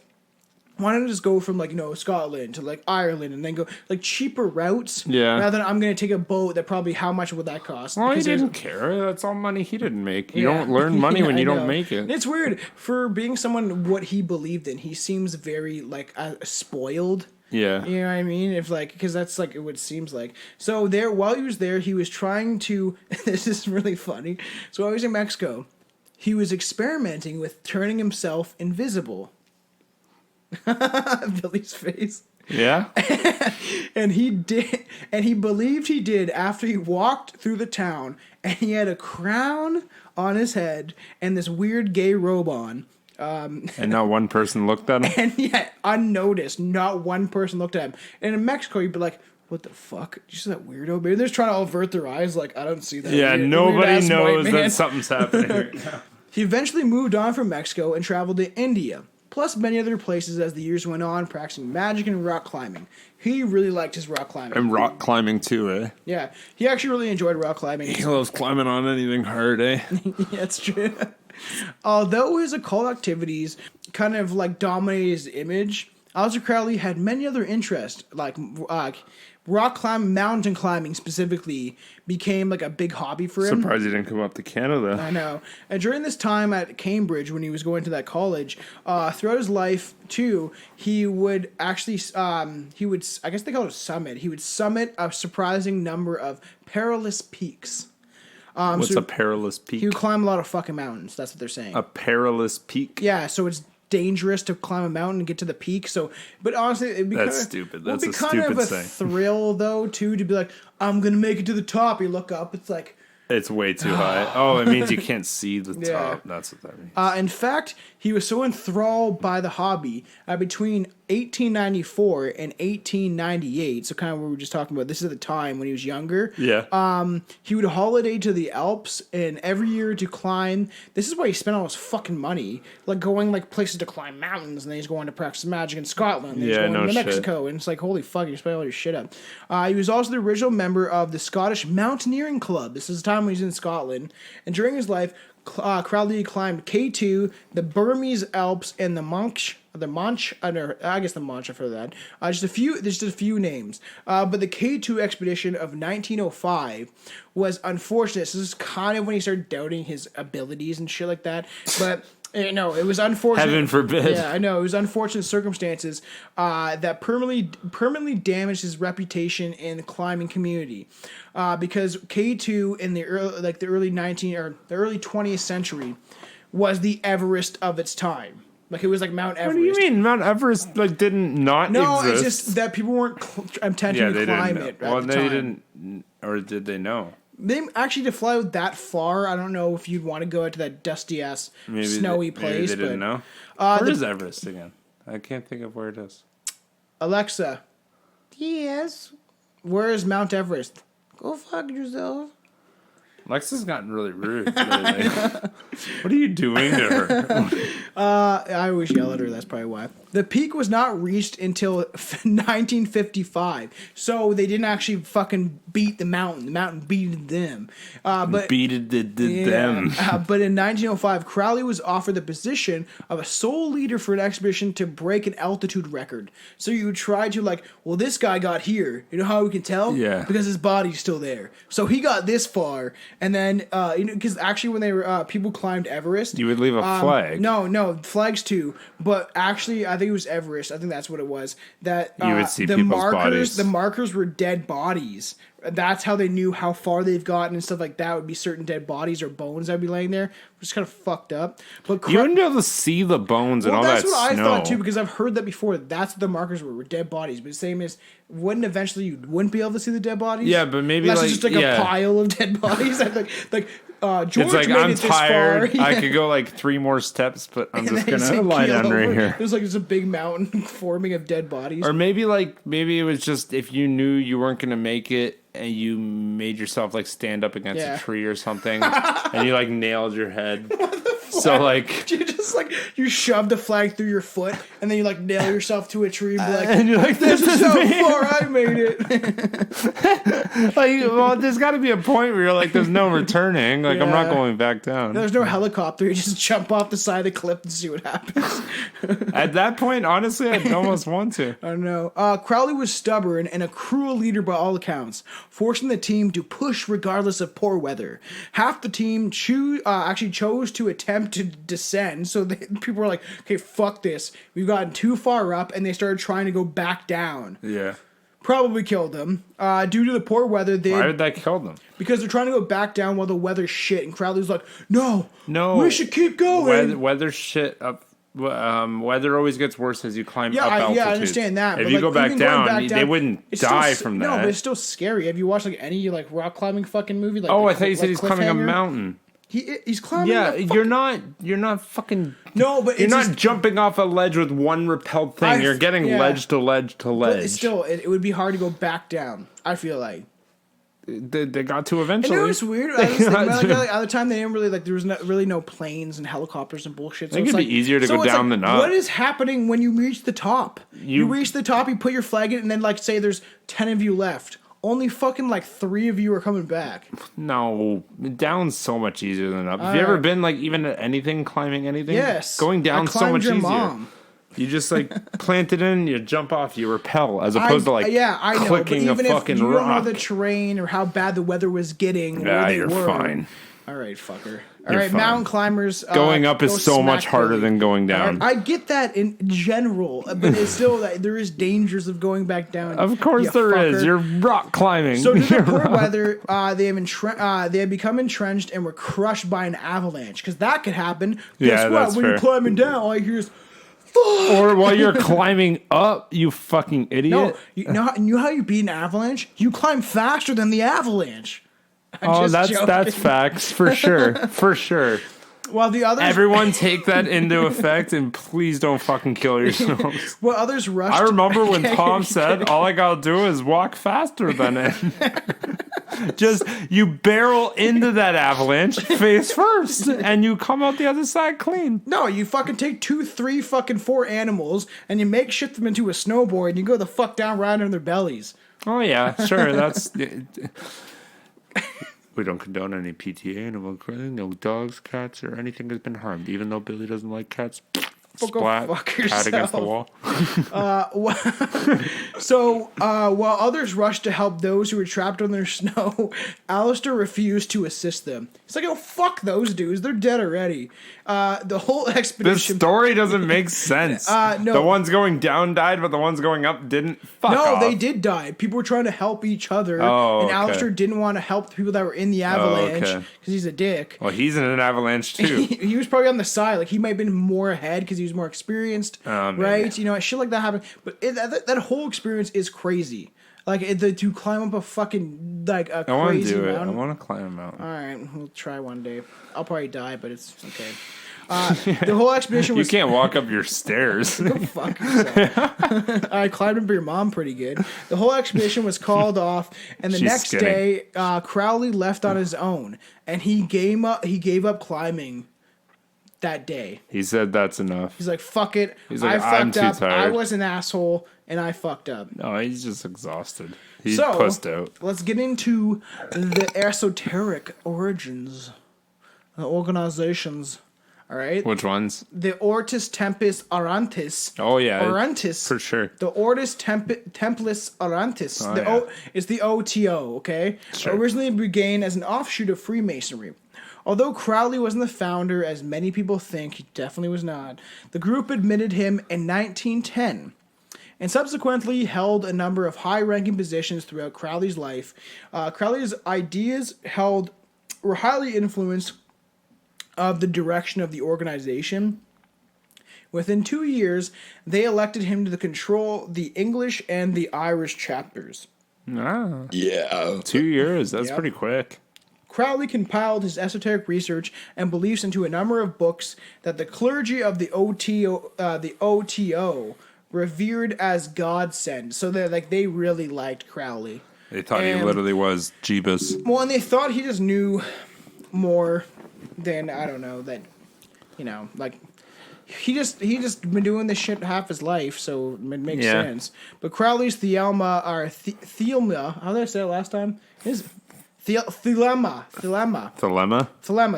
why not just go from like, you know, Scotland to like Ireland and then go like cheaper routes? Yeah. Rather than I'm going to take a boat that probably how much would that cost? Well, because he didn't care. That's all money he didn't make. You Yeah. don't learn money when you I don't know. make it. And it's weird for being someone what he believed in. He seems very like spoiled. Yeah. You know what I mean? If like, because that's like what it seems like. So there, while he was there, he was trying to, this is really funny. So while he was in Mexico, he was experimenting with turning himself invisible. Billy's face. Yeah. And he did, and he believed he did after he walked through the town and he had a crown on his head and this weird gay robe on. And not one person looked at him? And yet, unnoticed, not one person looked at him. And in Mexico, you'd be like, what the fuck? Did you see that weirdo? Maybe they're just trying to avert their eyes like, I don't see that. Yeah, nobody knows that something's happening. He eventually moved on from Mexico and traveled to India, plus many other places as the years went on, practicing magic and rock climbing. He really liked his rock climbing. And rock climbing too, eh? Yeah, he actually really enjoyed rock climbing. He loves climbing on anything hard, eh? Yeah, that's true. Although his occult activities kind of like dominated his image, Aleister Crowley had many other interests, like rock climbing, mountain climbing specifically became like a big hobby for him. Surprised he didn't come up to Canada. I know. And during this time at Cambridge, when he was going to that college, throughout his life too, he would actually, I guess they call it a summit. He would summit a surprising number of perilous peaks. What's a perilous peak? He would climb a lot of fucking mountains. That's what they're saying. A perilous peak? Yeah, so it's dangerous to climb a mountain and get to the peak. So, but honestly, it'd be That's kinda, stupid. Well, That's it'd be a kind stupid of a saying. thrill though, too, to be like, I'm gonna make it to the top. You look up, it's like. It's way too high. Oh, it means you can't see the Yeah. top. That's what that means. In fact, he was so enthralled by the hobby between 1894 and 1898. So kind of what we were just talking about. This is the time when he was younger. Yeah. He would holiday to the Alps, and every year to climb. This is where he spent all his fucking money, like going like places to climb mountains, and then he's going to practice magic in Scotland. And he's going to Mexico, and it's like holy fuck, you spent all your shit up. He was also the original member of the Scottish Mountaineering Club. This is the time when he's in Scotland, and during his life, Crowley climbed K2, the Burmese Alps, and the Manch. I guess the Manch for that. Just a few names. But the K2 expedition of 1905 was unfortunate. So this is kind of when he started doubting his abilities and shit like that. But no, it was unfortunate. Heaven forbid. Yeah, I know. It was unfortunate circumstances that permanently damaged his reputation in the climbing community. Because K2 in the early 20th century was the Everest of its time. Like, it was like Mount Everest. What do you mean? Mount Everest, like, didn't not No, exist? it's just that people weren't attempting to climb it at the time. They didn't, or did they know? They actually, to fly that far, I don't know if you'd want to go out to that dusty-ass, snowy place. Maybe they didn't know. Where is Everest again? I can't think of where it is. Alexa. Yes? Where is Mount Everest? Go fuck yourself. Lex has gotten really rude lately. What are you doing to her? I always yell at her. That's probably why. The peak was not reached until 1955. So they didn't actually fucking beat the mountain. The mountain beat them. Them. But in 1905, Crowley was offered the position of a sole leader for an expedition to break an altitude record. So you would try to like, well, this guy got here. You know how we can tell? Yeah. Because his body's still there. So he got this far. And then, because actually when they were, people climbed Everest. You would leave a flag. No, flags too. But actually, I think it was Everest. I think that's what it was. That you would see the people's markers, bodies. The markers were dead bodies. That's how they knew how far they've gotten and stuff like that. Would be certain dead bodies or bones that would be laying there, which is kind of fucked up. But you wouldn't be able to see the bones and all that snow. That's what I thought too, because I've heard that before. That's what the markers were dead bodies. But the same as wouldn't eventually you wouldn't be able to see the dead bodies. Yeah, but maybe that's like just like a pile of dead bodies. George it's like made I'm it this tired. far. I could go like 3 more steps, but I'm And just then gonna lie down over. right here. There's like just a big mountain forming of dead bodies. Or maybe it was just if you knew you weren't gonna make it and you made yourself like stand up against a tree or something, and you like nailed your head. So like you just like you shoved a flag through your foot and then you like nail yourself to a tree and be like, and you're like, this is how far I made it. well, there's got to be a point where you're like, there's no returning. Like I'm not going back down. There's no helicopter. You just jump off the side of the cliff and see what happens. At that point, honestly, I'd almost want to. I don't know. Crowley was stubborn and a cruel leader by all accounts, forcing the team to push regardless of poor weather. Half the team actually chose to attempt to descend, so people were like, okay, fuck this. We've gotten too far up, and they started trying to go back down. Yeah. Probably killed them. Due to the poor weather, why did that kill them? Because they're trying to go back down while the weather's shit, and Crowley's like, no, we should keep going. Weather shit up. Weather always gets worse as you climb up altitude. Yeah, I understand that. If but you go back down, they wouldn't die from that. No, but it's still scary. Have you watched like any like rock climbing fucking movie? Like, I thought you said he's climbing a mountain. He's climbing. Yeah, you're not fucking. No, but you're not jumping off a ledge with one repelled thing. You're getting ledge to ledge to ledge. But still, it would be hard to go back down. I feel like. They got to eventually. And it was weird. I was thinking about like at the time they didn't really like there was really no planes and helicopters and bullshit. So it could be easier to go down than up. What is happening when you reach the top? You reach the top, you put your flag in, and then like say there's 10 of you left. Only fucking like 3 of you are coming back. No, down's so much easier than up. Have you ever been like even at anything, climbing anything? Yes. Going down so much easier. Mom. You just like plant it in, you jump off, you repel, as opposed to like I know, clicking but even a fucking if you rock. don't know the terrain or how bad the weather was getting. Yeah, you're fine. All right, fucker. All right, mountain climbers. Going up is so much harder than going down. I get that in general, but it's still that there is dangers of going back down. Of course there is. You're rock climbing. So due to poor weather, they have become entrenched and were crushed by an avalanche. Because that could happen. Guess what? When you're climbing down, all you hear is, fuck! Or while you're climbing up, you fucking idiot. No, you know how you beat an avalanche? You climb faster than the avalanche. That's facts for sure. For sure. While the others, everyone take that into effect and please don't fucking kill yourselves. Well, others rushed. I remember when Tom said, "All I gotta do is walk faster than it." Just you barrel into that avalanche face first, and you come out the other side clean. No, you fucking take 2, 3, fucking 4 animals, and you makeshift them into a snowboard, and you go the fuck down right on their bellies. Oh yeah, sure. That's. We don't condone any PTA, animal cruelty, no dogs, cats, or anything has been harmed. Even though Billy doesn't like cats, splat, cat against the wall. So, while others rushed to help those who were trapped on their snow, Aleister refused to assist them. He's like, oh, fuck those dudes. They're dead already. The whole expedition... This story doesn't make sense. No. The ones going down died, but the ones going up didn't. Fuck off. They did die. People were trying to help each other, and Aleister didn't want to help the people that were in the avalanche because he's a dick. Well, he's in an avalanche too. He was probably on the side. Like, he might have been more ahead because he was more experienced, right? You know, shit like that happened. But that whole experience is crazy. Like, to climb up a fucking, like, a crazy mountain. I want to climb a mountain. All right, we'll try one day. I'll probably die, but it's okay. The whole expedition was... You can't walk up your stairs. Go fuck yourself. I climbed up your mom pretty good. The whole expedition was called off, and the next day, Crowley left on his own, and he gave up climbing that day. He said that's enough. He's like, fuck it. He's like, I'm too tired. I was an asshole, and I fucked up. No, he's just exhausted. He's pussed out. Let's get into the esoteric origins, the organizations. All right. Which ones? The Ortus Templis Orantis. Oh yeah, Orantis for sure. The Ortus Templis Orantis. It's the OTO. Okay. Sure. Originally began as an offshoot of Freemasonry. Although Crowley wasn't the founder, as many people think, he definitely was not. The group admitted him in 1910. And subsequently held a number of high-ranking positions throughout Crowley's life. Crowley's ideas were highly influenced of the direction of the organization. Within 2 years, they elected him to control the English and the Irish chapters. Ah, yeah. 2 years. That's pretty quick. Crowley compiled his esoteric research and beliefs into a number of books that the clergy of the OTO revered as godsend. So they really liked Crowley. They thought he literally was Jeebus. Well, and they thought he just knew more than, I don't know, that, like, he just been doing this shit half his life, so it makes sense. But Crowley's Thelema, how did I say it last time? Thelema,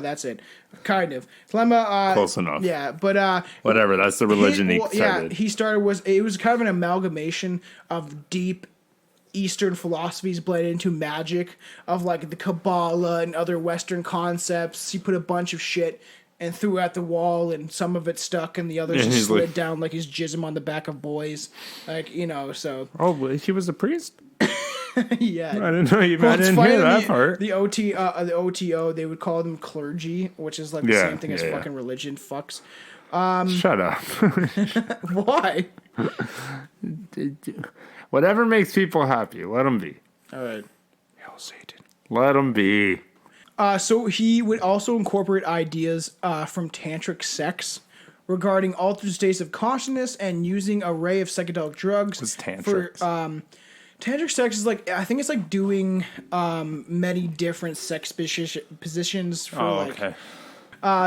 that's it. Kind of. Thelema, close enough. Yeah, but whatever, that's the religion he started. Yeah, he started it was kind of an amalgamation of deep Eastern philosophies blended into magic, of like the Kabbalah and other Western concepts. He put a bunch of shit and threw at the wall, and some of it stuck, and the others just slid down like his jism on the back of boys, so. Oh, he was a priest. Yeah, I didn't know I didn't hear that part. The OTO, they would call them clergy, which is like the same thing as fucking religion. Fucks. Shut up. Why? Whatever makes people happy, let them be. All right. Hell, Satan. Let them be. So he would also incorporate ideas from tantric sex regarding altered states of consciousness and using an array of psychedelic drugs. What's tantric? Tantric sex is like, I think it's like doing many different sex positions for okay.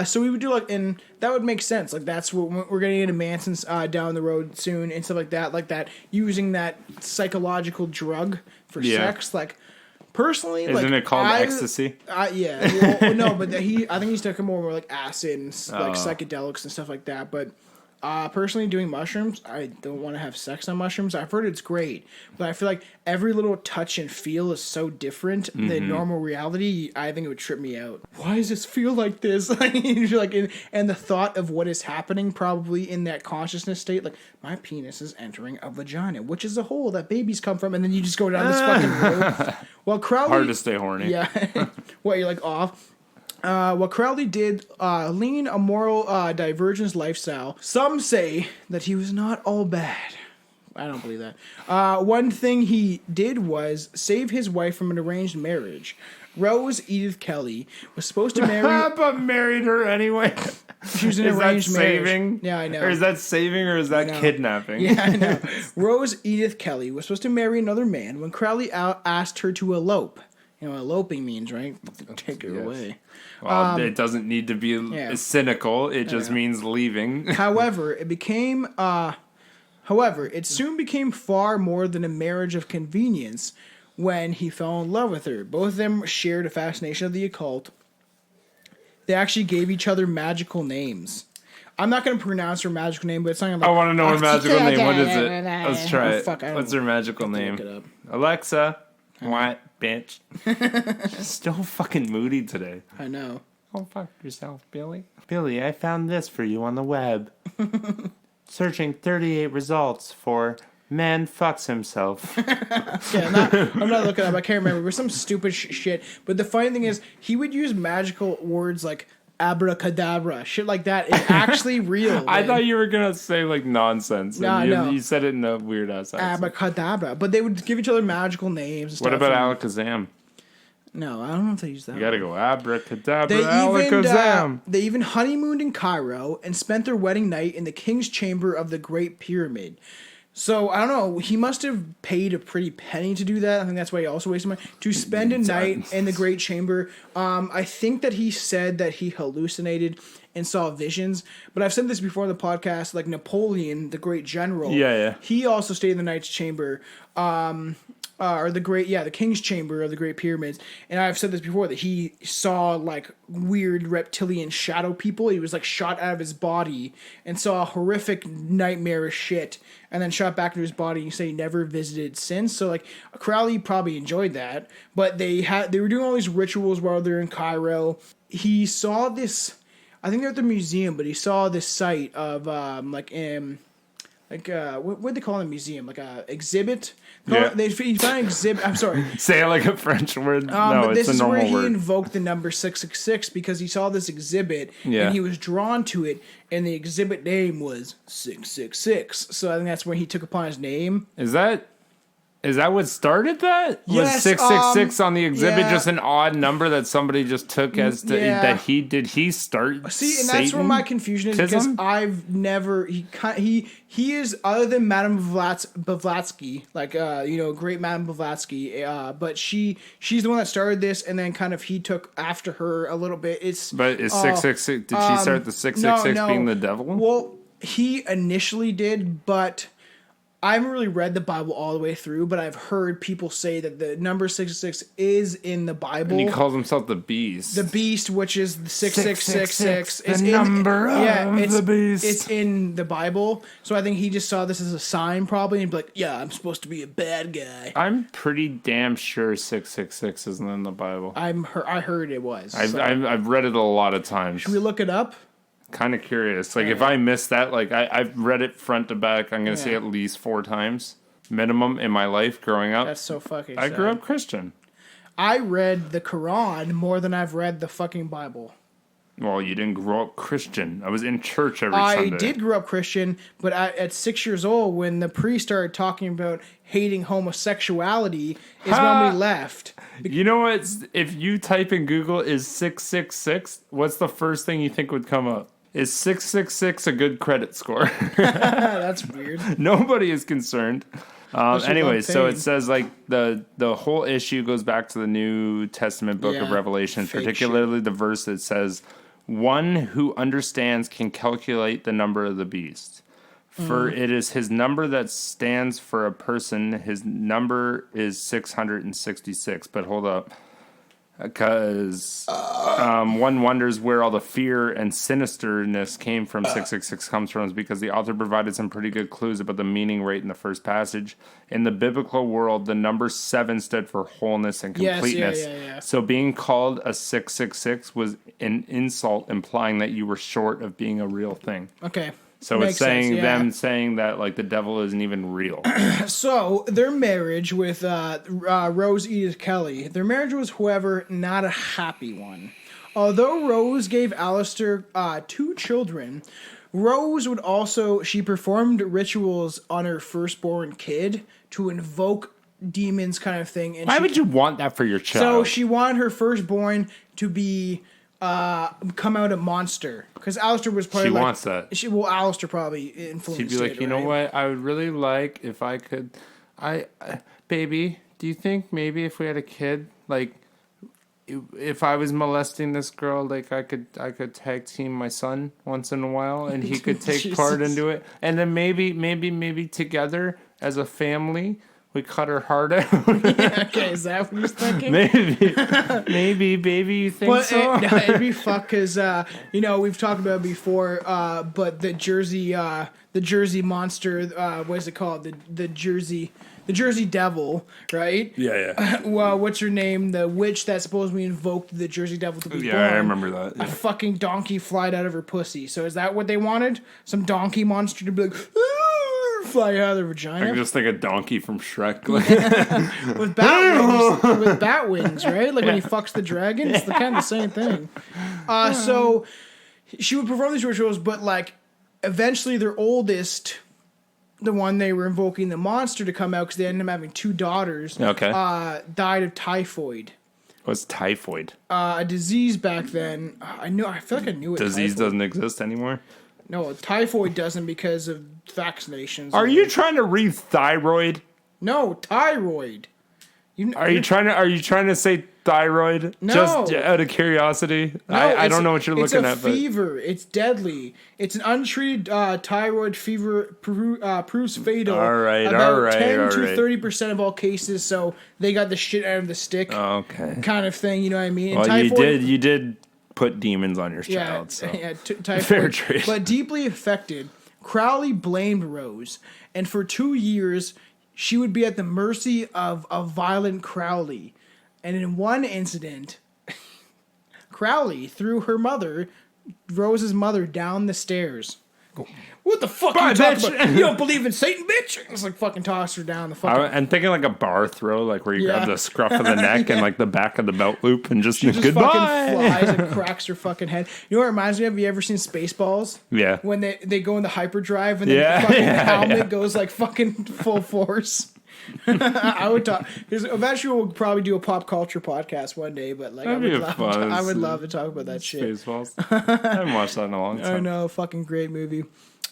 So we would do and that would make sense. Like that's what we're getting into Manson's down the road soon and stuff like that, using that psychological drug for sex. Like personally, isn't it called ecstasy? Yeah. Well, no, but I think he's talking more like acid and like psychedelics and stuff like that. But personally, doing mushrooms, I don't want to have sex on mushrooms. I've heard it's great, but I feel like every little touch and feel is so different than normal reality. I think it would trip me out. Why does this feel like this? And the thought of what is happening probably in that consciousness state, like my penis is entering a vagina, which is a hole that babies come from, and then you just go down this fucking road. Well, Crowley, hard to stay horny. Yeah. What, you're like off? What Crowley did lean a moral divergence lifestyle. Some say that he was not all bad. I don't believe that. One thing he did was save his wife from an arranged marriage. Rose Edith Kelly was supposed to marry... but married her anyway. She was in an arranged marriage. Saving? Yeah, I know. Or is that saving or is that kidnapping? Yeah, I know. Rose Edith Kelly was supposed to marry another man when Crowley asked her to elope. You know what eloping means, right? Take her away. Well, it doesn't need to be cynical. It just means leaving. However, it soon became far more than a marriage of convenience when he fell in love with her. Both of them shared a fascination of the occult. They actually gave each other magical names. I'm not going to pronounce her magical name, but it's something like... I want to know her magical name. What is it? Let's try it. Fuck, what's her magical name? Look it up. Alexa. What, bitch? She's still fucking moody today. I know. Oh, fuck yourself, Billy. Billy, I found this for you on the web. Searching 38 results for man fucks himself. I'm not looking up. I can't remember. It was some stupid shit. But the funny thing is, he would use magical words like abracadabra, shit like that. It's actually real. I thought you were gonna say like nonsense. No, you said it in a weird ass accent. Abracadabra. But they would give each other magical names. And what about Alakazam? No, I don't know if they use that. You gotta go abracadabra, alakazam. They even honeymooned in Cairo and spent their wedding night in the king's chamber of the Great Pyramid. So, I don't know, he must have paid a pretty penny to do that. I think that's why he also wasted money. To spend a night in the Great Chamber. I think that he said that he hallucinated and saw visions. But I've said this before in the podcast, like Napoleon, the great general. Yeah. He also stayed in the Knight's Chamber. The King's Chamber of the Great Pyramids. And I've said this before, that he saw, like, weird reptilian shadow people. He was, like, shot out of his body and saw horrific nightmarish shit and then shot back into his body. And he said he never visited since. So, like, Crowley probably enjoyed that. But they were doing all these rituals while they're in Cairo. He saw this, I think they're at the museum, but he saw this site of, what do they call it in a museum? Like a exhibit? He found an exhibit. I'm sorry. Say it like a French word. No, it's a normal word. This is where he invoked the number 666 because he saw this exhibit and he was drawn to it, and the exhibit name was 666. So I think that's where he took upon his name. Is that what started that? Yes, was 666 on the exhibit yeah. just an odd number that somebody just took as to, that he start? See, and that's where my confusion is, because I've never he is, other than Madame Blavatsky, like great Madame Blavatsky, but she's the one that started this, and then kind of he took after her a little bit. But is 666? Did she start the 666 being the devil? Well, he initially did, but I haven't really read the Bible all the way through, but I've heard people say that the number 666 is in the Bible. And he calls himself the Beast. The Beast, which is the 6666. The number of the Beast. It's in the Bible. So I think he just saw this as a sign probably and be like, yeah, I'm supposed to be a bad guy. I'm pretty damn sure 666 isn't in the Bible. I heard it was. I've read it a lot of times. Should we look it up? Kind of curious. Like, if I miss that, like, I've read it front to back, I'm going to say at least 4 times minimum in my life growing up. That's so fucking I sad. grew up Christian. I read the Quran more than I've read the fucking Bible. Well, you didn't grow up Christian. I was in church every Sunday. I did grow up Christian, but at 6 years old, when the priest started talking about hating homosexuality, is when we left. You know what? If you type in Google, is 666, what's the first thing you think would come up? Is 666 a good credit score? That's weird. Nobody is concerned. Anyway, so it says like the whole issue goes back to the New Testament book of Revelation, particularly the verse that says, "One who understands can calculate the number of the beast. For it is his number that stands for a person. His number is 666. But hold up. Because one wonders where all the fear and sinisterness came from. 666 comes from, is because the author provided some pretty good clues about the meaning right in the first passage. In the biblical world, the number 7 stood for wholeness and completeness. Yes. So being called a 666 was an insult, implying that you were short of being a real thing. Okay. So it's saying them saying that like the devil isn't even real. So their marriage with Rose Edith Kelly, their marriage was, however, not a happy one. Although Rose gave Aleister 2 children, Rose would also, she performed rituals on her firstborn kid to invoke demons, kind of thing. And why would you want that for your child? So she wanted her firstborn to be come out a monster, because Aleister was probably wants that. Aleister probably influenced. She'd be like, you know what? I would really like if I could. Baby, do you think maybe if we had a kid, like, if I was molesting this girl, like I could tag team my son once in a while, and he could take part into it, and then maybe together as a family. We cut her heart out. Okay, is that what you're thinking? Maybe, baby, you think so? It'd be fuck, because we've talked about it before. But the Jersey monster, what is it called? The Jersey Devil, right? Yeah. Well, what's her name? The witch that supposedly invoked the Jersey Devil to be born. Yeah, I remember that. Yeah. A fucking donkey flied out of her pussy. So is that what they wanted? Some donkey monster to be like, fly out of their vagina? I can just think of Donkey from Shrek. with bat wings, right? Like when he fucks the dragon. It's kind of the same thing. So she would perform these rituals, but like eventually their oldest, the one they were invoking the monster to come out because they ended up having 2 daughters, died of typhoid. What's typhoid? A disease back then. I feel like I knew it. Disease typhoid. doesn't exist anymore? No, typhoid doesn't because of vaccinations. Are you trying to read thyroid? No, thyroid. Are you trying to say thyroid? No. Just out of curiosity? No, I don't know what you're looking at. It's a fever. It's deadly. It's an untreated thyroid fever proves fatal. All right, about 10 to 30% of all cases. So they got the shit out of the stick. Okay. Kind of thing. You know what I mean? And Well, typhoid, you did put demons on your child. So. Yeah, typhoid. Fair trade. But deeply affected, Crowley blamed Rose, and for 2 years she would be at the mercy of a violent Crowley. And in one incident, Crowley threw Rose's mother, down the stairs. What the fuck are you talking about? You don't believe in Satan, bitch? It's like fucking toss her down the fucking... I'm thinking like a bar throw, like where you grab the scruff of the neck and like the back of the belt loop and just She goodbye. fucking flies and cracks her fucking head. You know what it reminds me of? Have you ever seen Spaceballs? Yeah. When they go in the hyperdrive and then the fucking helmet goes like fucking full force. I would talk because eventually we'll probably do a pop culture podcast one day, but like I would love to talk about that shit. Spaceballs. I haven't watched that in a long time. I know, fucking great movie.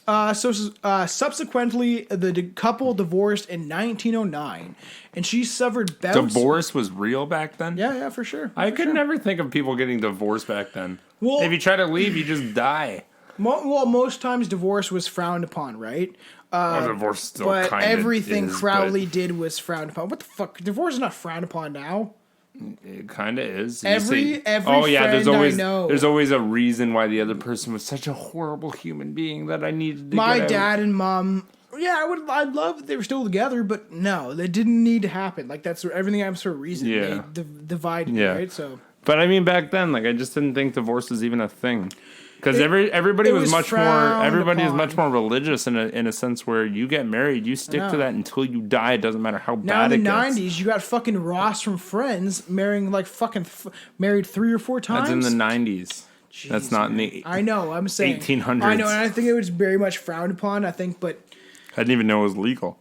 Subsequently, the couple divorced in 1909, and she suffered bouts. Divorce was real back then? Yeah, for sure. I could never think of people getting divorced back then. Well, if you try to leave, you just die. Most times divorce was frowned upon, right? Divorce still but kind of everything is, Crowley did was frowned upon. What the fuck? Divorce is not frowned upon now. It kind of is. Every there's friend always I know. There's always a reason why the other person was such a horrible human being that I needed to My get dad and mom. Yeah, I'd love if they were still together, but no, that didn't need to happen. Like that's everything happens for a reason. Yeah. They divided, right? So. But I mean, back then, like I just didn't think divorce was even a thing. Because everybody was much more religious in a sense where you get married, you stick to that until you die. It doesn't matter how bad it gets. Now in the 90s, you got fucking Ross from Friends marrying like fucking married 3 or 4 times. That's in the 90s. Jeez, that's not in the I know, I'm saying 1800s. I know, and I think it was very much frowned upon, I think, but I didn't even know it was legal.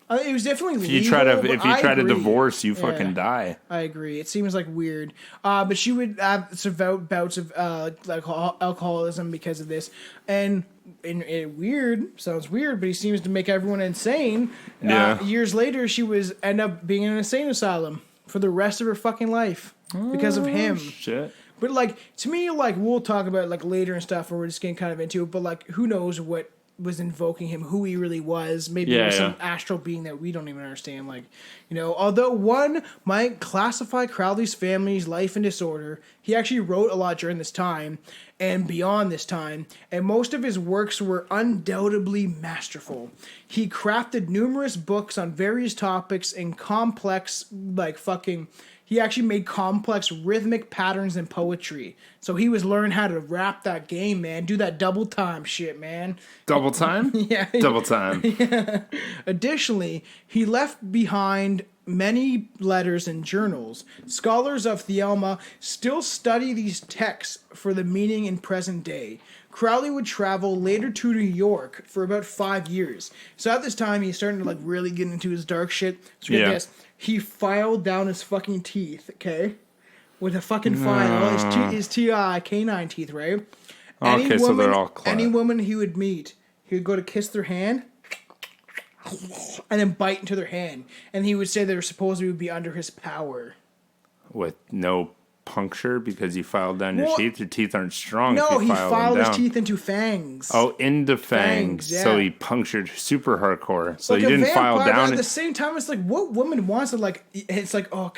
It was definitely legal. If you try to divorce, you fucking die. I agree. It seems like weird. But she would have some bouts of alcoholism because of this. And weird, sounds weird, but he seems to make everyone insane. Years later, she end up being in an insane asylum for the rest of her fucking life because of him. Shit. But like, to me, like, we'll talk about like later and stuff, or we're just getting kind of into it, but like, who knows what was invoking him, who he really was. Maybe it was some astral being that we don't even understand. Like, although one might classify Crowley's family's life in disorder, he actually wrote a lot during this time and beyond this time, and most of his works were undoubtedly masterful. He crafted numerous books on various topics and complex, he actually made complex rhythmic patterns in poetry. So he was learning how to rap that game, man. Do that double time shit, man. Double time? Yeah. Double time. Yeah. Additionally, he left behind many letters and journals. Scholars of Thelema still study these texts for the meaning in present day. Crowley would travel later to New York for about 5 years. So at this time, he's starting to really get into his dark shit. So get this. He filed down his fucking teeth, okay? With a fucking file. His canine teeth, right? So they're all clear. Any woman he would meet, he would go to kiss their hand and then bite into their hand. And he would say they were supposedly would be under his power. With no puncture because you filed down your teeth? Your teeth aren't strong. No, if you he filed his down. teeth into fangs. Oh, into fangs. Yeah. So he punctured super hardcore. So like you didn't vampire, file down. At the same time, it's like, what woman wants to it's like, oh,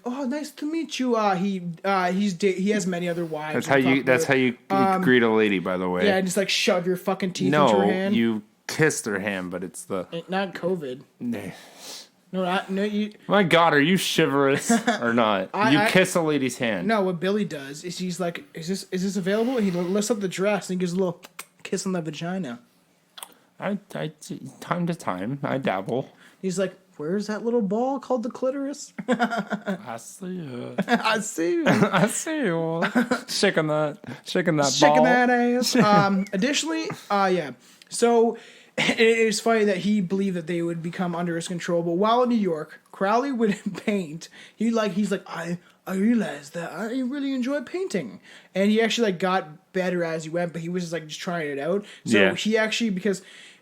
oh, nice to meet you. He has many other wives. That's how you greet a lady, by the way. Yeah, and just shove your fucking teeth into her hand. No, you kiss their hand, but it's the not COVID. No, you. My God, are you chivalrous or not? You kiss a lady's hand. No, what Billy does is he's like, is this available? And he lifts up the dress and he gives a little kiss on the vagina. I time to time, I dabble. He's like, where's that little ball called the clitoris? I see you. I see you. I see you. Shaking that ball. Shaking that ass. Additionally, So it was funny that he believed that they would become under his control. But while in New York, Crowley would paint. He's like, I realized that I really enjoy painting. And he actually like got better as he went, but he was like just trying it out. So he actually, because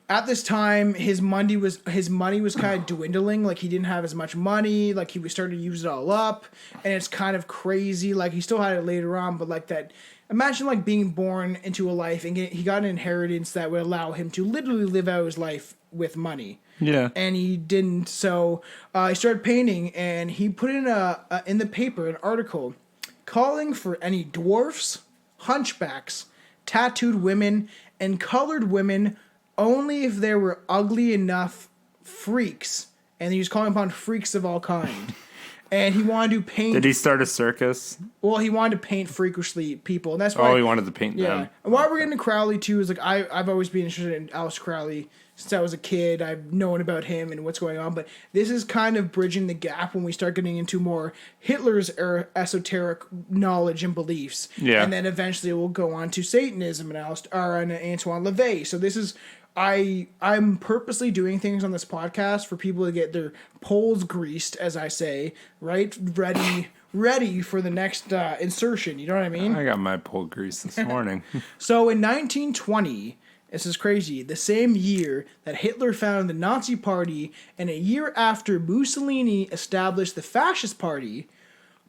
at this time his money was kind of dwindling. Like he didn't have as much money. Like he was starting to use it all up, and it's kind of crazy. Like he still had it later on, but like that. Imagine like being born into a life and he got an inheritance that would allow him to literally live out his life with money. Yeah. And he didn't. So he started painting, and he put in in the paper an article calling for any dwarfs, hunchbacks, tattooed women, and colored women only if they were ugly enough freaks. And he was calling upon freaks of all kind. And he wanted to paint. Did he start a circus? Well, he wanted to paint freakishly people, and that's why. Oh, he wanted to paint them. And why we're getting to Crowley too is like I've always been interested in Aleister Crowley since I was a kid. I've known about him and what's going on, but this is kind of bridging the gap when we start getting into more Hitler's esoteric knowledge and beliefs. Yeah. And then eventually we'll go on to Satanism and Antoine LaVey. So this is. I'm purposely doing things on this podcast for people to get their poles greased, as I say, right? Ready for the next insertion. You know what I mean? I got my pole grease this morning. So in 1920, this is crazy, the same year that Hitler founded the Nazi Party, and a year after Mussolini established the Fascist Party,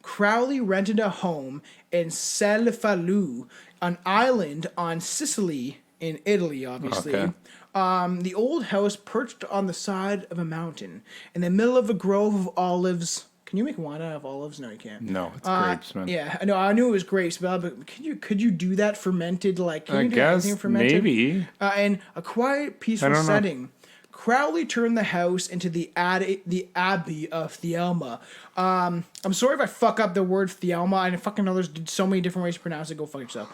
Crowley rented a home in Cefalù, an island on Sicily, in Italy, obviously. Okay. The old house perched on the side of a mountain in the middle of a grove of olives. Can you make wine out of olives? No, you can't. No, it's grapes, man. Yeah, I know. I knew it was grapes, but could you do that fermented? Like, can I you do guess anything fermented? maybe. In a quiet, peaceful setting, Crowley turned the house into the Abbey of Thelema. I'm sorry if I fuck up the word Thelema. I fucking know there's so many different ways to pronounce it. Go fuck yourself.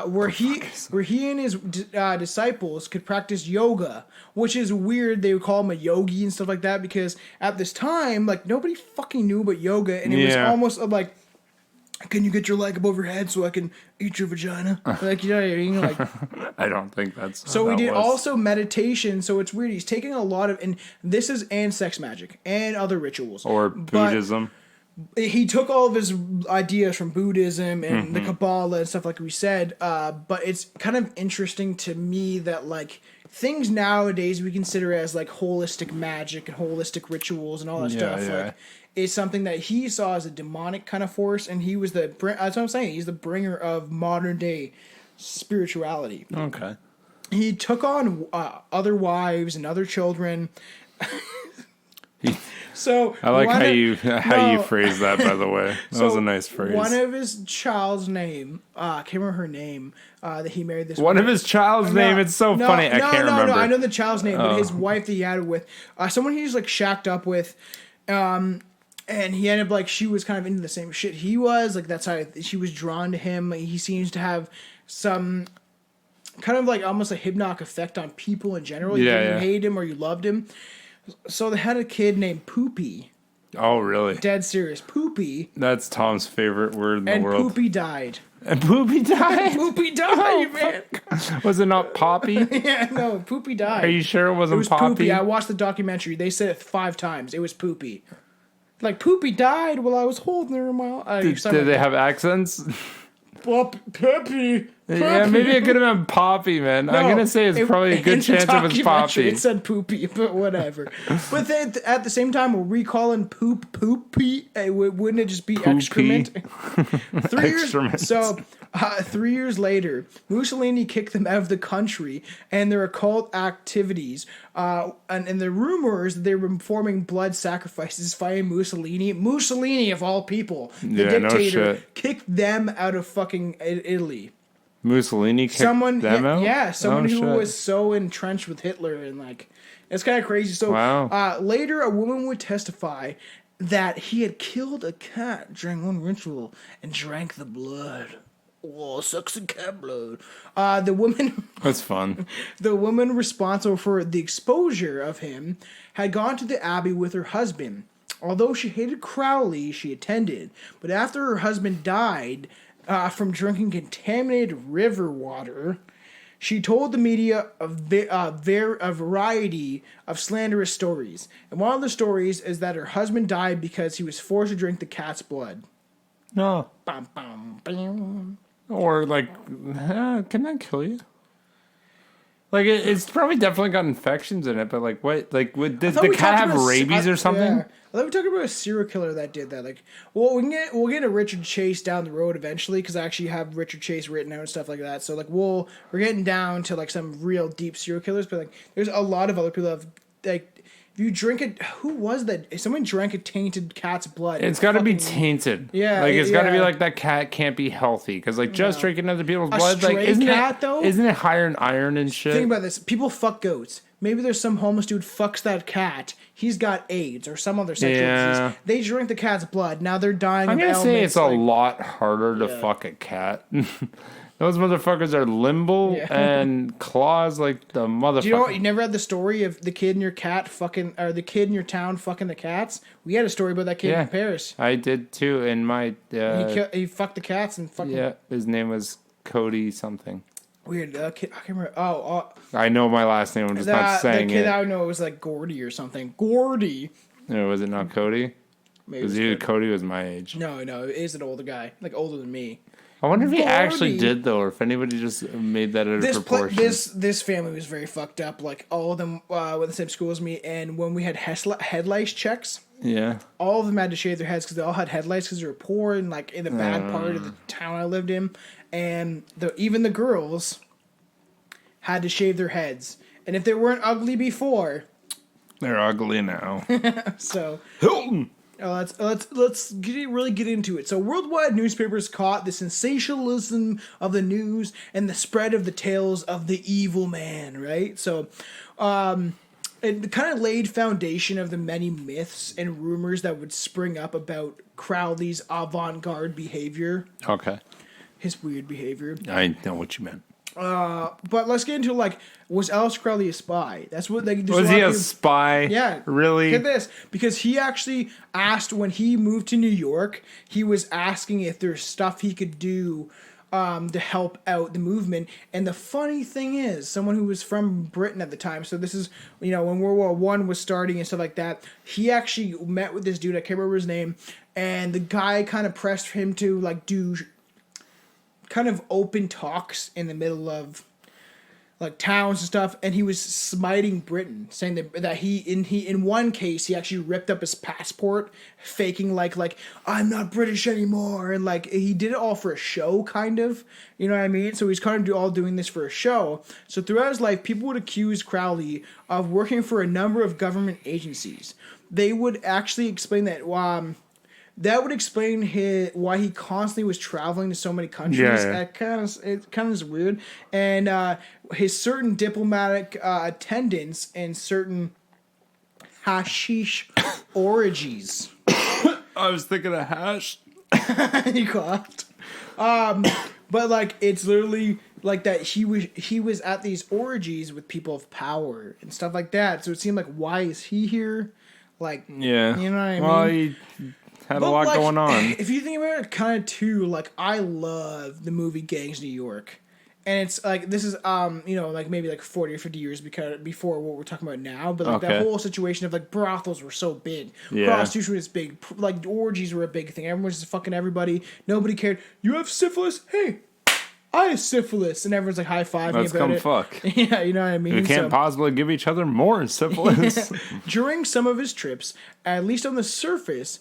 Where he and his disciples could practice yoga, which is weird. They would call him a yogi and stuff like that because at this time, like nobody fucking knew about yoga, and it was almost like, can you get your leg above your head so I can eat your vagina? Like, you know what I mean? Like, I don't think that's. So we did also meditation. So it's weird. He's taking a lot of, and sex magic and other rituals or Buddhism. He took all of his ideas from Buddhism and the Kabbalah and stuff like we said. But it's kind of interesting to me that like things nowadays we consider as like holistic magic and holistic rituals and all that stuff. Yeah. Like, is something that he saw as a demonic kind of force, and he was that's what I'm saying. He's the bringer of modern day spirituality. Okay. He took on other wives and other children. So I like how you phrase that. By the way, that was a nice phrase. One of his child's name, I can't remember her name. That he married this. One of his child's name. It's so funny. I can't remember. No, I know the child's name, but his wife that he had it with, someone he was like shacked up with. And he ended up like she was kind of into the same shit he was. Like that's how she was drawn to him. He seems to have some kind of like almost a hypnotic effect on people in general. You hate him or you loved him. So they had a kid named Poopy. Oh, really? Dead serious. Poopy. That's Tom's favorite word in the world. And Poopy died. And Poopy died? Poopy died, man. Was it not Poppy? Yeah, no, Poopy died. Are you sure it wasn't Poppy? It was Poopy. I watched the documentary. They said it 5 times. It was Poopy. Like, Poopy died while I was holding her in my... Did they have accents? Poppy. Yeah, maybe it could have been Poppy, man. No, I'm going to say it's probably a good chance it was Poppy. It said Poopy, but whatever. But then, at the same time, we're recalling Poopy. Wouldn't it just be Poopy. Excrement? 3 years... Excrement. So... 3 years later, Mussolini kicked them out of the country, and their occult activities, and the rumors that they were performing blood sacrifices fighting Mussolini. Mussolini, of all people, the dictator, kicked them out of fucking Italy. Mussolini kicked them out? Yeah, someone who was so entrenched with Hitler, and like, it's kind of crazy. So later, a woman would testify that he had killed a cat during one ritual and drank the blood. Oh, sucks in cat blood. The woman... That's fun. The woman responsible for the exposure of him had gone to the abbey with her husband. Although she hated Crowley, she attended. But after her husband died from drinking contaminated river water, she told the media a variety of slanderous stories. And one of the stories is that her husband died because he was forced to drink the cat's blood. No. Bum, bum, bum. Or like, can that kill you? Like it's probably definitely got infections in it, but like what? Like does the cat have rabies or something? Yeah. I thought we talked about a serial killer that did that. Like, well, we'll get a Richard Chase down the road eventually because I actually have Richard Chase written out and stuff like that. So like we're getting down to like some real deep serial killers, but like there's a lot of other people that have like. If you drink it, who was that? If someone drank a tainted cat's blood, it's got to be tainted. Yeah, like it's got to be like that cat can't be healthy because like just drinking other people's blood, like isn't it higher in iron and shit? Think about this: people fuck goats. Maybe there's some homeless dude fucks that cat. He's got AIDS or some other sexual disease. They drink the cat's blood. Now they're dying. I'm gonna say it's a lot harder to fuck a cat. Those motherfuckers are limbo and claws like the motherfucker. Do you know what? You never had the story of the kid in your cat fucking, or the kid in your town fucking the cats? We had a story about that kid in Paris. I did too. In my he fucked the cats and fucking. Yeah, his name was Cody something. Weird. Kid, I can't remember. I know my last name. I'm just not saying it. The kid I know was like Gordy or something. Gordy. No, was it not Cody? Maybe Cody was my age. No, it is an older guy, like older than me. I wonder if he actually did though, or if anybody just made that out of proportion. This family was very fucked up. Like all of them went the same school as me, and when we had head lice checks, all of them had to shave their heads because they all had head lice because they were poor and like in the bad part of the town I lived in, and even the girls had to shave their heads, and if they weren't ugly before, they're ugly now. So Hilton. Let's really get into it. So, worldwide newspapers caught the sensationalism of the news and the spread of the tales of the evil man, right? So, it kind of laid foundation of the many myths and rumors that would spring up about Crowley's avant-garde behavior. Okay. His weird behavior. I know what you meant. But let's get into was Aleister Crowley a spy? That's what was he a spy? Yeah, really. Look at this, because he actually asked when he moved to New York. He was asking if there's stuff he could do to help out the movement. And the funny thing is, someone who was from Britain at the time. So this is when World War I was starting and stuff like that. He actually met with this dude. I can't remember his name, and the guy kind of pressed for him to do kind of open talks in the middle of towns and stuff, and he was smiting Britain, saying that he in one case he actually ripped up his passport, faking like I'm not British anymore, and he did it all for a show, kind of, you know what I mean? So he's kind of all doing this for a show. So throughout his life, people would accuse Crowley of working for a number of government agencies. They would actually explain that that would explain why he constantly was traveling to so many countries. Yeah. It kind of is weird. And his certain diplomatic attendance and certain hashish orgies. I was thinking of hash. You coughed. But it's literally that he was at these orgies with people of power and stuff like that. So it seemed why is he here? You know what I mean? Well, he had a lot going on. If you think about it, kind of too, I love the movie Gangs New York, and it's this is maybe 40 or 50 years before what we're talking about now, but that whole situation of brothels were so big, prostitution was big, orgies were a big thing. Everyone was just fucking everybody. Nobody cared. You have syphilis? Hey, I have syphilis, and everyone's high fiving Let's about it. Fuck. Yeah, you know what I mean. We can't possibly give each other more syphilis. During some of his trips, at least on the surface,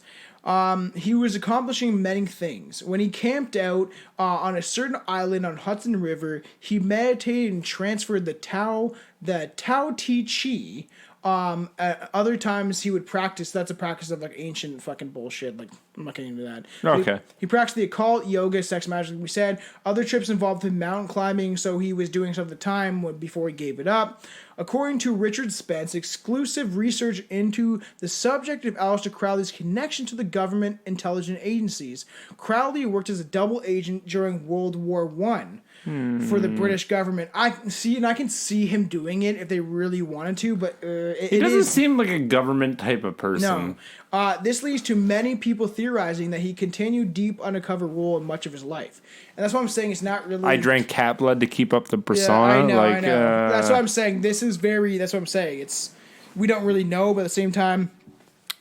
he was accomplishing many things. When he camped out on a certain island on Hudson River, he meditated and transferred the Tao Te Chi. At other times he would practice. That's a practice of ancient fucking bullshit. I'm not getting into that. Okay. He practiced the occult, yoga, sex magic. Like we said, other trips involved him mountain climbing, so he was doing stuff at the time before he gave it up. According to Richard Spence, exclusive research into the subject of Aleister Crowley's connection to the government intelligence agencies. Crowley worked as a double agent during World War I. For the British government. I can see him doing it if they really wanted to, but he doesn't seem like a government type of person. No. This leads to many people theorizing that he continued deep undercover role in much of his life. And that's what I'm saying. It's not really... I drank cat blood to keep up the persona. Yeah, I know. That's what I'm saying. That's what I'm saying. We don't really know, but at the same time...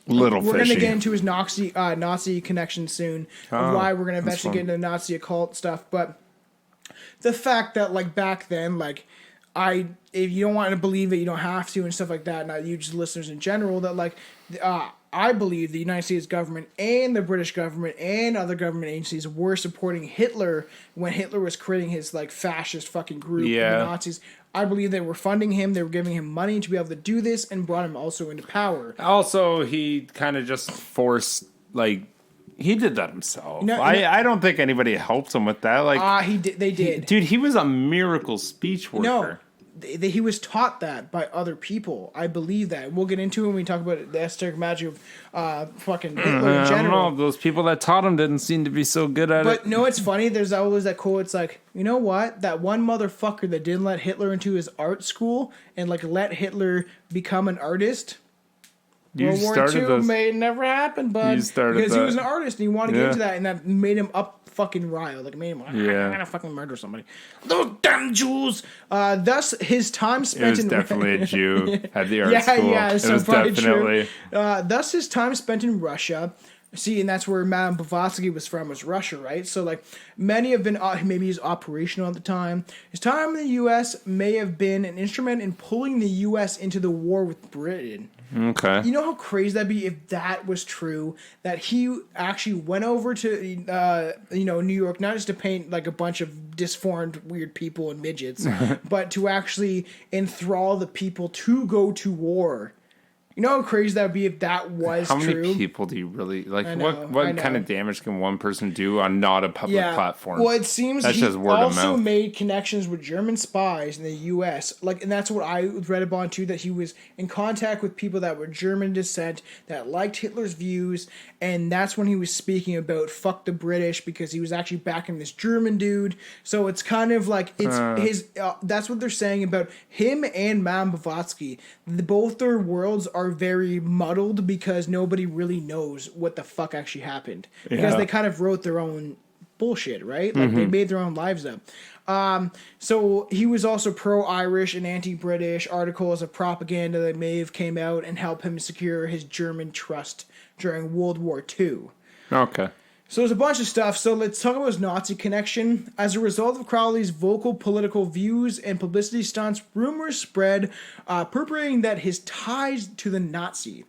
We're going to get into his Nazi connection soon, of why we're going to eventually get into the Nazi occult stuff. But the fact that, like, back then, like, if you don't want to believe it, you don't have to, and stuff like that, not you, just listeners in general, that, like, I believe the United States government and the British government and other government agencies were supporting Hitler when Hitler was creating his, like, fascist fucking group, the Nazis. I believe they were funding him, they were giving him money to be able to do this, and brought him also into power. Also, he kind of just forced, like, he did that himself. I don't think anybody helped him with that. Like, they did. Dude, he was a miracle speech worker. No. He was taught that by other people. I believe that. We'll get into it when we talk about the esoteric magic of fucking Hitler in general. I don't know. Those people that taught him didn't seem to be so good at it. But no, it's funny. There's always that quote. It's like, you know what? That one motherfucker that didn't let Hitler into his art school and, like, let Hitler become an artist. World War II may never happen, bud. Because he was an artist and he wanted to get into that, and that made him up fucking riled. Like, made him I'm gonna fucking murder somebody. Those damn Jews. Thus, his time spent in... It was definitely a Jew at the art school. Yeah, so it was definitely... Thus, his time spent in Russia... See, and that's where Madame Blavatsky was from, was Russia, right? So, like, many have been, maybe he's operational at the time. His time in the U.S. may have been an instrument in pulling the U.S. into the war with Britain. Okay. You know how crazy that'd be if that was true? That he actually went over to, New York, not just to paint, like, a bunch of disformed, weird people and midgets, but to actually enthrall the people to go to war. You know how crazy that would be if that was true? How many people do you really... Like, what kind of damage can one person do on not a public platform? Well, it seems that's he also made connections with German spies in the U.S. Like, and that's what I read about, too, that he was in contact with people that were German descent, that liked Hitler's views, and that's when he was speaking about fuck the British, because he was actually backing this German dude. So it's kind of like... it's that's what they're saying about him and Madame Blavatsky. Both their worlds are very muddled because nobody really knows what the fuck actually happened. Because they kind of wrote their own bullshit, right? Like, they made their own lives up. So he was also pro-Irish and anti-British. Articles of propaganda that may have came out and helped him secure his German trust during World War II. Okay. So there's a bunch of stuff. So let's talk about his Nazi connection. As a result of Crowley's vocal political views and publicity stunts, rumors spread purporting that his ties to the Nazi.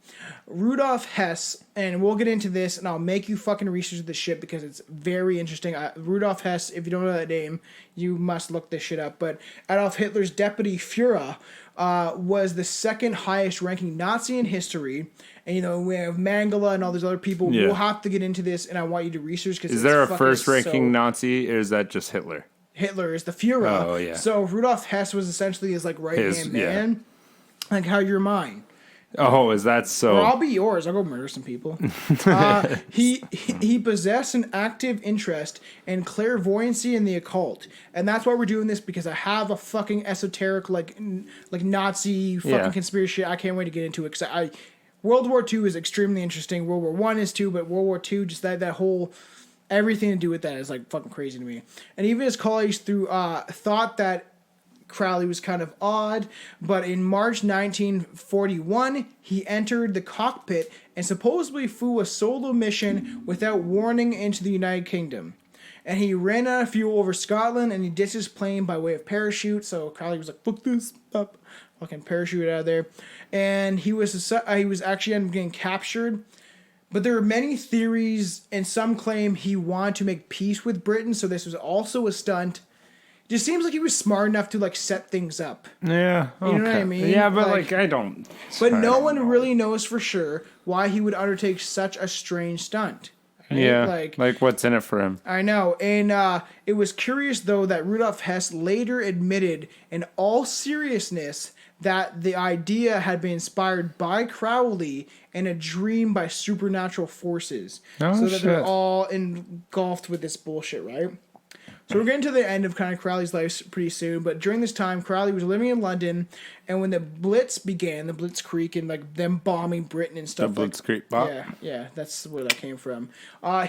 Rudolf Hess, and we'll get into this, and I'll make you fucking research this shit because it's very interesting. Rudolf Hess, if you don't know that name, you must look this shit up. But Adolf Hitler's deputy Führer was the second highest ranking Nazi in history. And, we have Mengele and all these other people. Yeah. We'll have to get into this, and I want you to research. Is there a first-ranking Nazi, or is that just Hitler? Hitler is the Führer. Oh, yeah. So Rudolf Hess was essentially his, like, right-hand man. Like how you're mine. Oh, is that so? Or I'll be yours. I'll go murder some people. He possessed an active interest in clairvoyancy and the occult. And that's why we're doing this, because I have a fucking esoteric, like Nazi fucking conspiracy shit I can't wait to get into it. Because World War II is extremely interesting. World War I is too, but World War II, just that whole... everything to do with that is, like, fucking crazy to me. And even his colleagues thought that Crowley was kind of odd, but in March 1941, he entered the cockpit and supposedly flew a solo mission without warning into the United Kingdom. And he ran out of fuel over Scotland, and he ditched his plane by way of parachute, so Crowley was like, fuck this, up, fucking parachute out of there. And he was actually ended up getting captured. But there are many theories, and some claim he wanted to make peace with Britain, so this was also a stunt. It just seems like he was smart enough to, like, set things up. Yeah, okay. You know what I mean? Yeah, but, like I don't... But no one really knows for sure why he would undertake such a strange stunt. Right? Yeah, like what's in it for him? I know, and it was curious, though, that Rudolf Hess later admitted in all seriousness that the idea had been inspired by Crowley in a dream by supernatural forces. So that they're all engulfed with this bullshit, right? So we're getting to the end of kind of Crowley's life pretty soon, but during this time, Crowley was living in London, and when the Blitz began, the Blitzkrieg and like them bombing Britain and stuff. The Blitzkrieg bomb? Yeah, that's where that came from.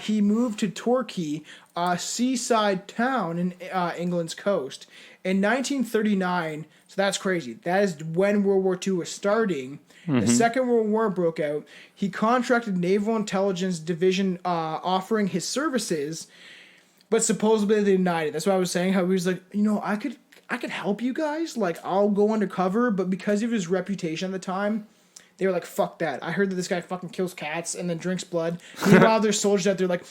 He moved to Torquay, a seaside town in England's coast. In 1939, so that's crazy. That is when World War II was starting. The Second World War broke out. He contracted Naval Intelligence Division offering his services, but supposedly they denied it. That's why I was saying how he was like, I could help you guys. Like, I'll go undercover. But because of his reputation at the time, they were like, fuck that. I heard that this guy fucking kills cats and then drinks blood. Meanwhile, there's soldiers out there like,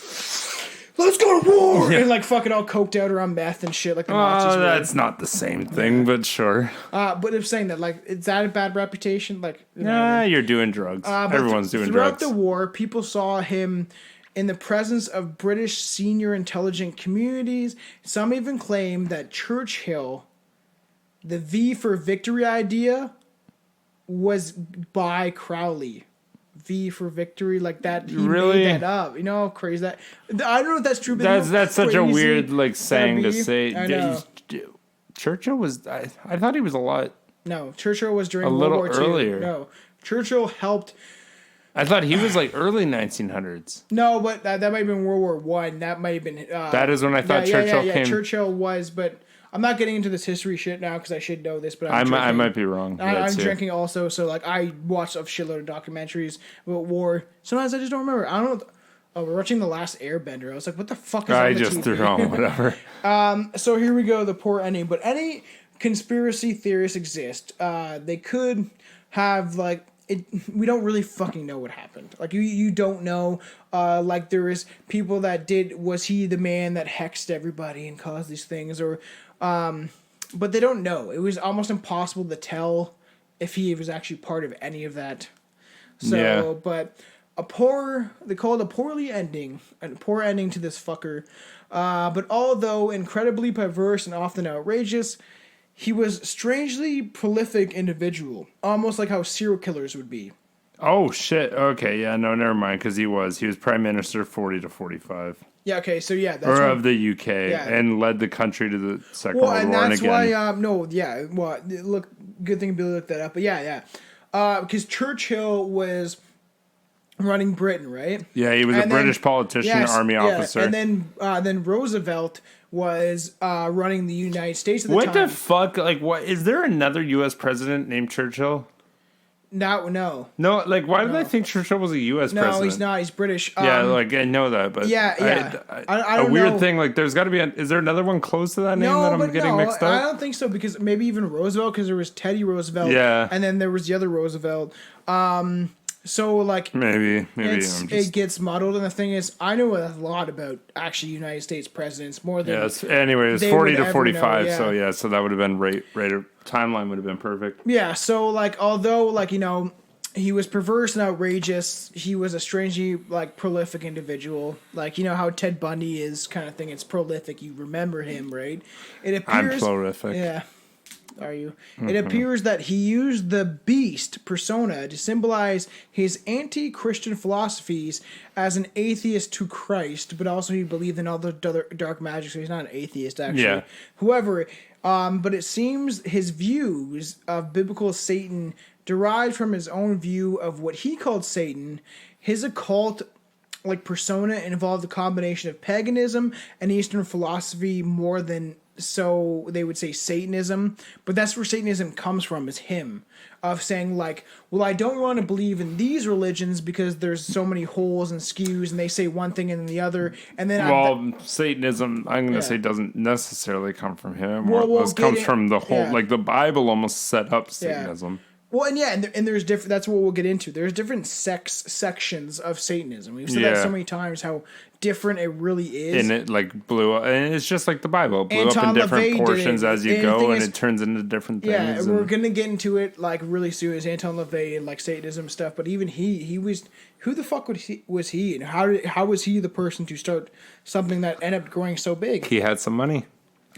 let's go to war! Yeah. And like fucking all coked out or on meth and shit like the Nazis were. That's not the same thing, but sure. But I'm saying that, like, is that a bad reputation? Like, you're doing drugs. Everyone's doing drugs. Throughout the war, people saw him in the presence of British senior intelligent communities. Some even claim that Churchill, the V for victory idea, was by Crowley. V for victory, like that. He made that up. How crazy that. I don't know if that's true. But that's such a weird saying to say. I know. Churchill was. I thought he was a lot. No, Churchill was during World War II. Earlier. No, Churchill helped. I thought he was like early 1900s. No, but that might have been World War One. That might have been. That is when I thought Churchill came. Churchill was, but I'm not getting into this history shit now because I should know this. But I might be wrong. I'm drinking also, so like I watched a shitload of documentaries about war. Sometimes I just don't remember. I don't know. Oh, we're watching The Last Airbender. I was like, what the fuck is that? I just threw on whatever. So here we go, the poor ending. But any conspiracy theorists exist. They could have like. We don't really fucking know what happened. Like, you don't know. Like, there is people that was he the man that hexed everybody and caused these things? Or, but they don't know. It was almost impossible to tell if he was actually part of any of that. So, but they call it a poor ending to this fucker. But although incredibly perverse and often outrageous, he was strangely prolific individual, almost like how serial killers would be. Oh shit! Okay, yeah, no, never mind. Because he was Prime Minister 40 to 45. Yeah. Okay. So yeah, that's of the UK, and led the country to the Second World War. And that's why. Well, look, good thing Billy looked that up. But yeah. Because Churchill was running Britain, right? Yeah, he was a British politician, army officer, and then Roosevelt was running the United States at the time. What the fuck? Like, what? Is there another U.S. president named Churchill? No. Like, why did I think Churchill was a U.S. president? No, he's not. He's British. I know that, but I don't a weird know. thing. Like, there's got to be. Is there another one close to that name that I'm getting mixed up? I don't think so, because maybe even Roosevelt, because there was Teddy Roosevelt, and then there was the other Roosevelt. So, like... Maybe it gets muddled, and the thing is, I know a lot about, actually, United States presidents, more than... Yes, anyway, it was 40 to 45, know, so that would have been right, timeline would have been perfect. Yeah, so, like, although, like, he was perverse and outrageous, he was a strangely, like, prolific individual. Like, how Ted Bundy is kind of thing, it's prolific, you remember him, right? It appears... I'm prolific. Yeah. Are you? Mm-hmm. It appears that he used the beast persona to symbolize his anti-Christian philosophies as an atheist to Christ, but also he believed in all the dark magic, so he's not an atheist, actually. Yeah. However, but it seems his views of biblical Satan derived from his own view of what he called Satan. His occult persona involved a combination of paganism and Eastern philosophy more than... So they would say Satanism, but that's where Satanism comes from, is him, of saying I don't want to believe in these religions because there's so many holes and skews, and they say one thing and then the other, and then Satanism, I'm going to say, doesn't necessarily come from him. It comes from the whole, the Bible almost set up Satanism. Well, and there's different. That's what we'll get into. There's different sections of Satanism. We've said that so many times how different it really is. And it blew up, and it's just like the Bible, blew up in different portions as you go, and it turns into different things. Yeah, we're gonna get into it really soon. Is Anton LaVey and Satanism stuff, but even he was, who the fuck was he, and how was he the person to start something that ended up growing so big? He had some money.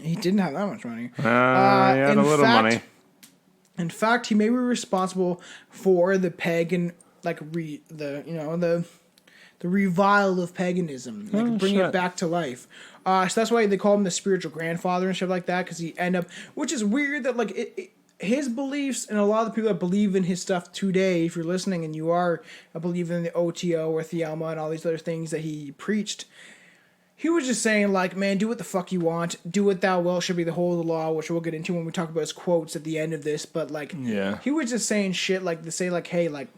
He didn't have that much money. He had a little money. In fact, he may be responsible for the pagan, the the revival of paganism, like bring it back to life. So that's why they call him the spiritual grandfather and shit like that, because he end up, which is weird that like his beliefs and a lot of the people that believe in his stuff today, if you're listening and you are a believer in the OTO or Thelema and all these other things that he preached, he was just saying like, man, do what the fuck you want, do what thou wilt shall be the whole of the law, which we'll get into when we talk about his quotes at the end of this. But like, he was just saying shit like to say like, hey, like,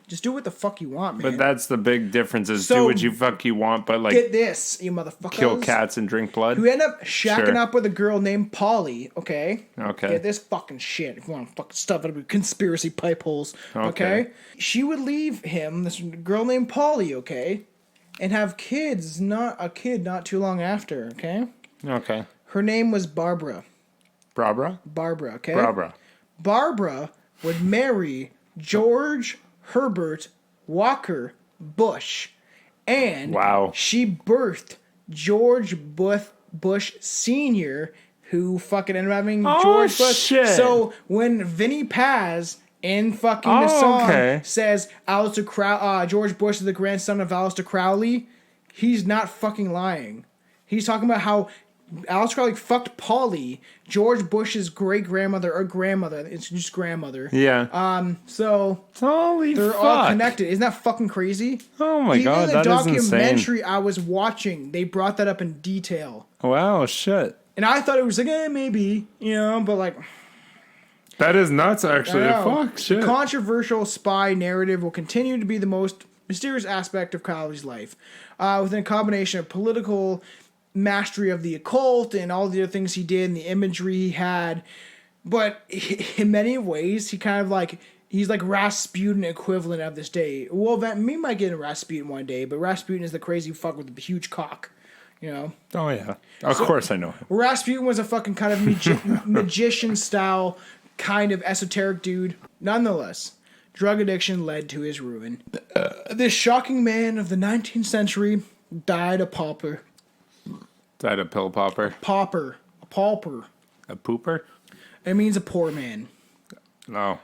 just do what the fuck you want, man. But that's the big difference is do what you fuck you want, but like... Get this, you motherfuckers. Kill cats and drink blood? Who end up shacking up with a girl named Polly, okay? Okay. Get this fucking shit. If you want to fucking stuff it with conspiracy pipe holes, okay? She would leave him, this girl named Polly, okay? And have kids, not too long after, okay? Okay. Her name was Barbara. Barbara, okay? Barbara would marry George Herbert Walker Bush, and she birthed George Bush Sr., who fucking ended up having George Bush. Shit. So when Vinnie Paz in fucking the song says George Bush is the grandson of Aleister Crowley, he's not fucking lying. He's talking about how Aleister Crowley fucked Polly, George Bush's great-grandmother or grandmother. It's just grandmother. Yeah. So they're all connected. Isn't that fucking crazy? Oh my god, that is insane. Even the documentary I was watching, they brought that up in detail. Wow, shit. And I thought it was like, maybe, but like... That is nuts, actually. Fuck, shit. The controversial spy narrative will continue to be the most mysterious aspect of Crowley's life, within a combination of political mastery of the occult and all the other things he did and the imagery he had. But in many ways, he kind of like, he's like Rasputin equivalent of this day. Well, we might get into Rasputin one day, but Rasputin is the crazy fuck with the huge cock, Oh, yeah. Of course I know him. Rasputin was a fucking kind of magician-style kind of esoteric dude. Nonetheless, drug addiction led to his ruin. This shocking man of the 19th century died a pauper. Died a pill popper? Pauper. A pauper. A pooper? It means a poor man. No.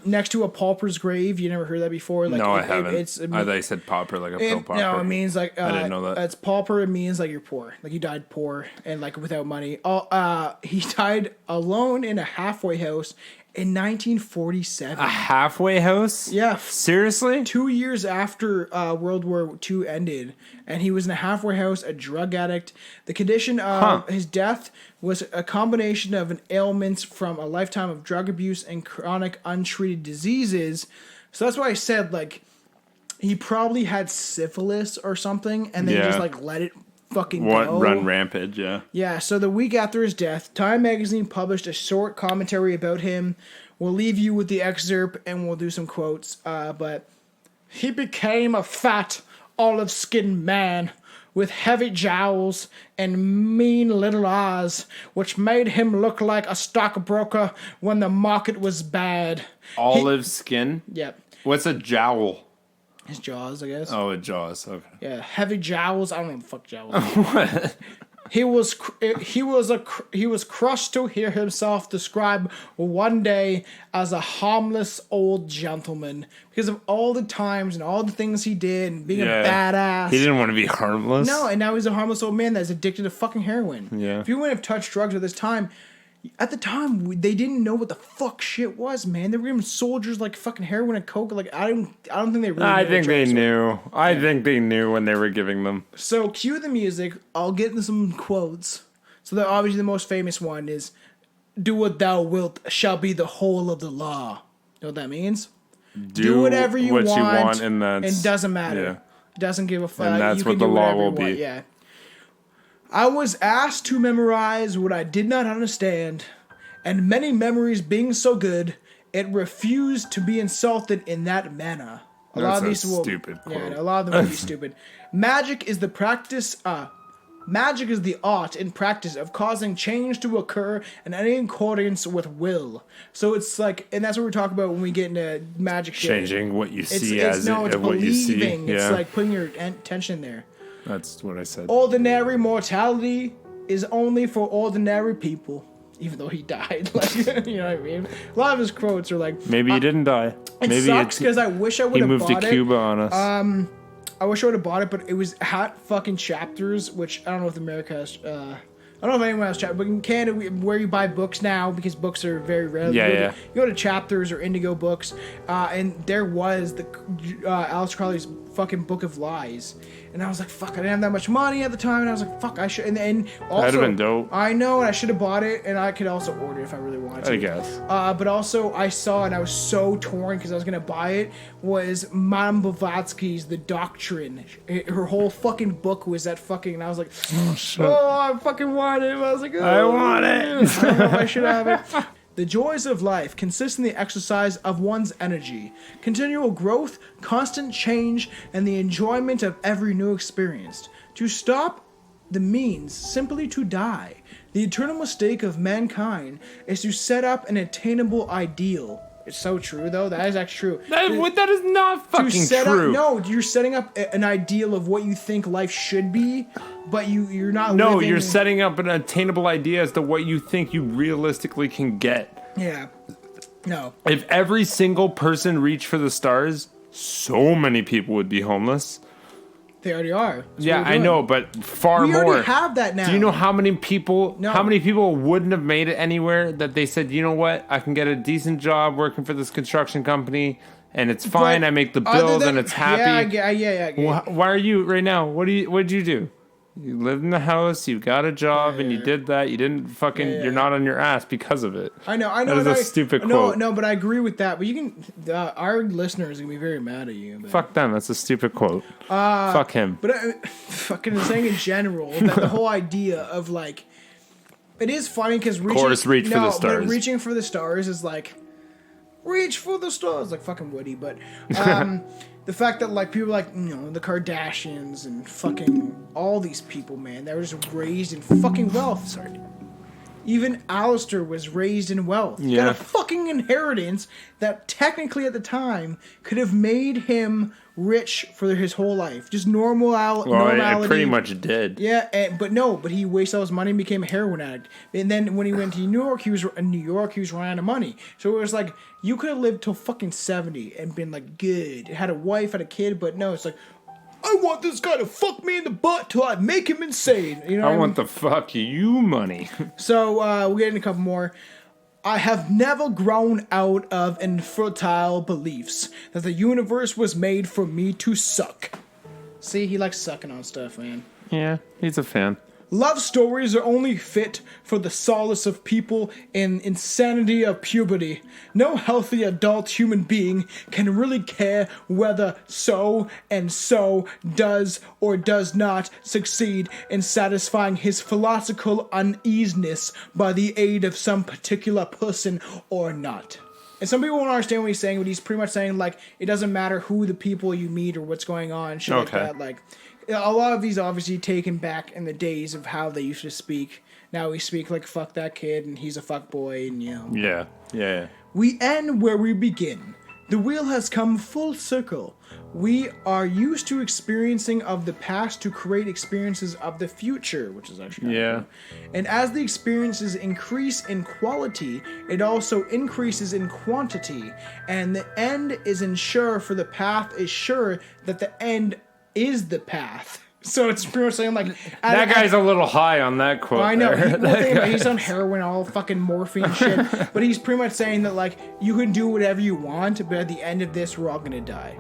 Next to a pauper's grave. You never heard that before? Like, no, I haven't. I thought you said pauper, like a pill popper. No, it means like... I didn't know that. It's pauper. It means like you're poor. Like you died poor and like without money. He died alone in a halfway house in 1947. A halfway house? Yeah. Seriously? 2 years after World War II ended. And he was in a halfway house, a drug addict. The condition of his death was a combination of an ailments from a lifetime of drug abuse and chronic untreated diseases. So that's why I said, like, he probably had syphilis or something, and then just, like, let it fucking go. Run rampage, yeah. Yeah, so the week after his death, Time Magazine published a short commentary about him. We'll leave you with the excerpt, and we'll do some quotes. But he became a fat, olive-skinned man with heavy jowls and mean little eyes, which made him look like a stockbroker when the market was bad. Olive skin? Yep. What's a jowl? His jaws, I guess. Oh, jaws. Okay. Yeah, heavy jowls. I don't know what the fuck jowls. What? He was crushed to hear himself described one day as a harmless old gentleman because of all the times and all the things he did and being a badass. He didn't want to be harmless. No, and now he's a harmless old man that's addicted to fucking heroin. Yeah. If you wouldn't have touched drugs at the time, they didn't know what the fuck shit was, man. They were giving soldiers like fucking heroin and coke. Like I don't think they really. I think they knew. I think they knew when they were giving them. So cue the music. I'll get into some quotes. So obviously the most famous one is, "Do what thou wilt shall be the whole of the law." You know what that means? Do whatever you want, and it doesn't matter. Yeah. Doesn't give a fuck. And that's what the law will be. Yeah. I was asked to memorize what I did not understand, and many memories being so good, it refused to be insulted in that manner. That's a stupid quote. Yeah, a lot of them will be stupid. Magic is the art and practice of causing change to occur in any accordance with will. So it's like, and that's what we're talking about when we get into magic shit. Changing what you see it's what you see. It's like putting your attention there. That's what I said. Ordinary mortality is only for ordinary people. Even though he died. Like, you know what I mean? A lot of his quotes are like... Maybe he didn't die. It Maybe sucks because I wish I would have bought it. He moved to Cuba on us. I wish I would have bought it, but it was Hot Fucking Chapters, which I don't know if America has. I don't know if anyone else chapters, but in Canada, where you buy books now, because books are very rare. You go to Chapters or Indigo Books, and there was the Aleister Crowley's fucking Book of Lies. And I was like, fuck, I didn't have that much money at the time, and I was like, fuck, I should. And also, that'd have been dope. I know, and I should have bought it, and I could also order it if I really wanted to. I guess. But also, I saw, and I was so torn because I was gonna buy it, was Madame Blavatsky's The Doctrine. Her whole fucking book was that fucking, and I was like, I fucking want it. I was like, I want it. I don't know if I should have it. The joys of life consist in the exercise of one's energy, continual growth, constant change, and the enjoyment of every new experience. To stop the means simply to die. The eternal mistake of mankind is to set up an attainable ideal. It's so true, though. That is actually true. That is not fucking true. You're setting up an ideal of what you think life should be, but you're not. No, you're setting up an attainable idea as to what you think you realistically can get. Yeah. No. If every single person reached for the stars, so many people would be homeless. They already are. Yeah, I know, but far more. We already have that now. Do you know how many people? No. How many people wouldn't have made it anywhere that they said, you know what, I can get a decent job working for this construction company, and it's fine. But I make the bills, and it's happy. Yeah. Why are you right now? What did you do? You lived in the house. You got a job, and you did that. You didn't fucking. You're not on your ass because of it. I know. That is a stupid quote. No, but I agree with that. But you can. Our listeners are gonna be very mad at you. But. Fuck them. That's a stupid quote. Fuck him. But fucking saying in general that the whole idea of like, it is funny because reaching for the stars. But reaching for the stars is like, reach for the stars, like fucking Woody. But the fact that like people like the Kardashians and fucking all these people, man, that were just raised in fucking wealth. Sorry. Even Aleister was raised in wealth. He got a fucking inheritance that technically at the time could have made him rich for his whole life. Just normality. It pretty much did. Yeah, but he wasted all his money and became a heroin addict. And then when he went to New York, he was running out of money. So it was like, you could have lived till fucking 70 and been like good. Had a wife, had a kid, but no, it's like, I want this guy to fuck me in the butt till I make him insane. You know I want the fuck you money. So we'll get in a couple more. I have never grown out of infertile beliefs that the universe was made for me to suck. See, he likes sucking on stuff, man. Yeah, he's a fan. Love stories are only fit for the solace of people in insanity of puberty. No healthy adult human being can really care whether so and so does or does not succeed in satisfying his philosophical uneasiness by the aid of some particular person or not. And some people won't understand what he's saying, but he's pretty much saying, like, it doesn't matter who the people you meet or what's going on, shit like that. Like, a lot of these obviously taken back in the days of how they used to speak. Now we speak like, fuck that kid, and he's a fuck boy, and Yeah. We end where we begin. The wheel has come full circle. We are used to experiencing of the past to create experiences of the future, which is actually cool. And as the experiences increase in quality, it also increases in quantity. And the end is ensure for the path is sure that the end is the path. So it's pretty much saying like that guy's a little high on that quote. I know. He's on heroin, all fucking morphine shit. But he's pretty much saying that like you can do whatever you want, but at the end of this, we're all gonna die.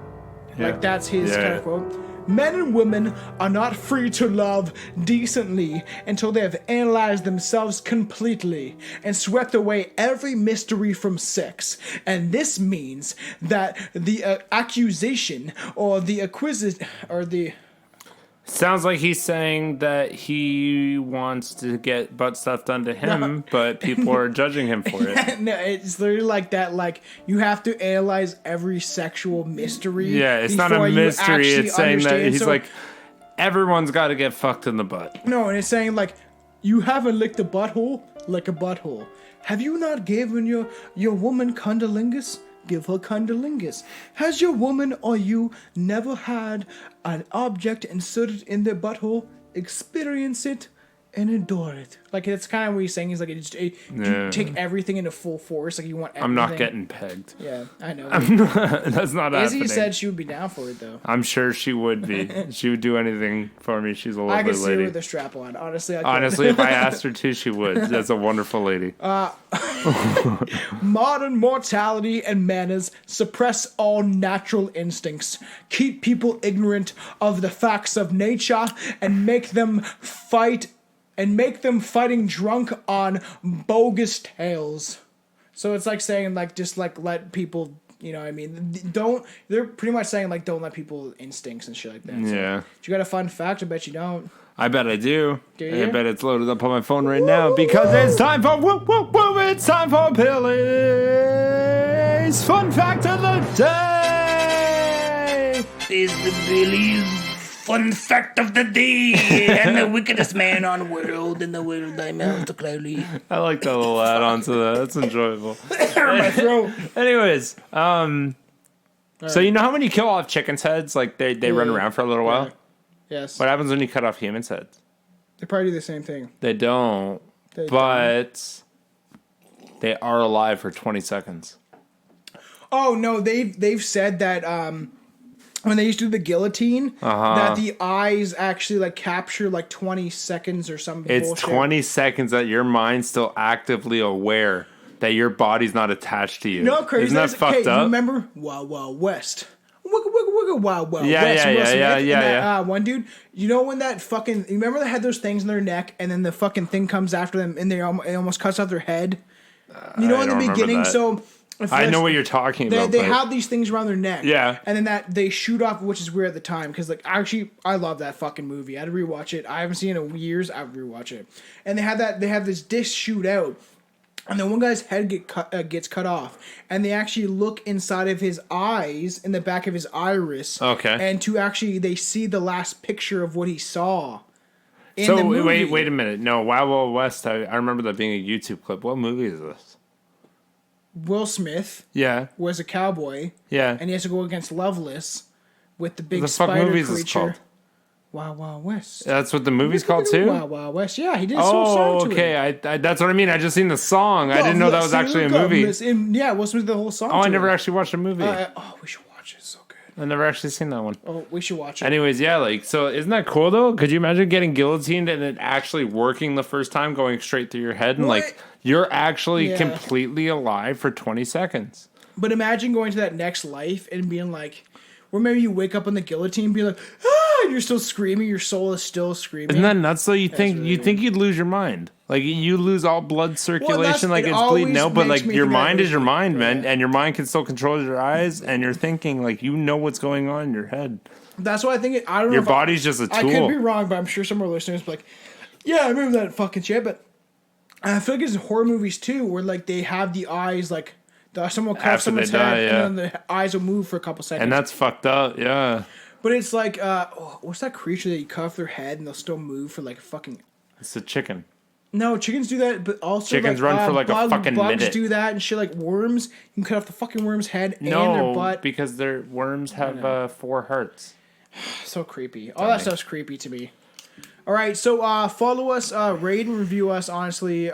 Like that's his kind of quote. Men and women are not free to love decently until they have analyzed themselves completely and swept away every mystery from sex. And this means that the accusation or the acquisition or the... Sounds like he's saying that he wants to get butt stuff done to him, but people are judging him for it. No, it's literally like that. Like, you have to analyze every sexual mystery. Yeah, it's not a mystery. It's saying that he's like, everyone's got to get fucked in the butt. No, and it's saying, like, you haven't licked a butthole? Lick a butthole. Have you not given your woman cunnilingus? Give her cunnilingus. Has your woman or you never had an object inserted in their butthole? Experience it. and adore it. Like, that's kind of what he's saying. He's like, you take everything into full force. Like, you want everything. I'm not getting pegged. Yeah, I know. That's not happening. Izzy said she would be down for it, though. I'm sure she would be. She would do anything for me. She's a lovely lady. I could see her with a strap on. Honestly, if I asked her to, she would. That's a wonderful lady. Modern mortality and manners suppress all natural instincts, keep people ignorant of the facts of nature, and make them fighting drunk on bogus tales. So it's like saying, like, just like let people, you know what I mean? They're pretty much saying, like, don't let people instincts and shit like that. So, Yeah. you got a fun fact? I bet you don't. I bet I do. Do you? I bet it's loaded up on my phone right now because it's time for it's time for Billy's fun fact of the day. Is the Billy's fun fact of the day, and the wickedest man on world in the world, I'm Aleister Crowley. I like that little add-on to that. That's enjoyable. My throat. Anyways, so you know how when you kill off chickens' heads, like they run around for a little while? Yeah. Yes. What happens when you cut off humans' heads? They probably do the same thing. They don't. But they are alive for 20 seconds. Oh no, they've said that when they used to do the guillotine, that the eyes actually like capture like 20 seconds or something. It's bullshit. 20 seconds that your mind's still actively aware that your body's not attached to you. No, crazy. Isn't that fucked up? Remember Wild Wild West? Wiggle, wiggle, wiggle, Wild Wild Yeah, West. yeah, Will Smith yeah, and yeah, that, yeah. one dude, you know when that fucking, you remember they had those things in their neck and then the fucking thing comes after them and it almost cuts off their head? You know, in the beginning, so... I know what you're talking about. They have these things around their neck. Yeah. And then that they shoot off, which is weird at the time. Because, like, actually, I love that fucking movie. I had to rewatch it. I haven't seen it in years. I would rewatch it. And they have this disc shoot out. And then one guy's head gets cut off. And they actually look inside of his eyes, in the back of his iris. Okay. And they see the last picture of what he saw. So, wait a minute. No, Wild Wild West, I remember that being a YouTube clip. What movie is this? Will Smith was a cowboy. Yeah. And he has to go against Loveless with the big the fuck spider movies creature. Is called? Wild Wild West. That's what the movie's called too? Wild Wild West. Yeah, he did a song to it. Okay. That's what I mean. I just seen the song. I didn't know that was actually a movie. Yeah, Will Smith did the whole song. Oh, I never actually watched a movie. We should watch it. It's so good. I never actually seen that one. Oh, we should watch it. Anyways, yeah, like, so isn't that cool though? Could you imagine getting guillotined and it actually working the first time, going straight through your head, and like you're actually completely alive for 20 seconds? But imagine going to that next life and being like, or maybe you wake up on the guillotine and be like, and you're still screaming, your soul is still screaming. Isn't that nuts though? Think you'd lose your mind. Like, you lose all blood circulation, like it's bleeding out, but like your mind is your mind, man, and your mind can still control your eyes, and you're thinking, like, you know what's going on in your head. That's why I think I don't know. Your body's just a tool. I could be wrong, but I'm sure some of our listeners be like, yeah, I remember that fucking shit, but I feel like it's in horror movies too, where like they have the eyes like someone will cut someone's head and then the eyes will move for a couple seconds. And that's fucked up, yeah. But it's like, what's that creature that you cut off their head and they'll still move for like fucking... It's a chicken. No, chickens do that, but also chickens run for like a fucking bugs minute. Do that and shit, like worms. You can cut off the fucking worm's head and their butt. Because their worms have 4 hearts. So creepy. All that stuff's creepy to me. All right, so follow us, rate and review us. Honestly,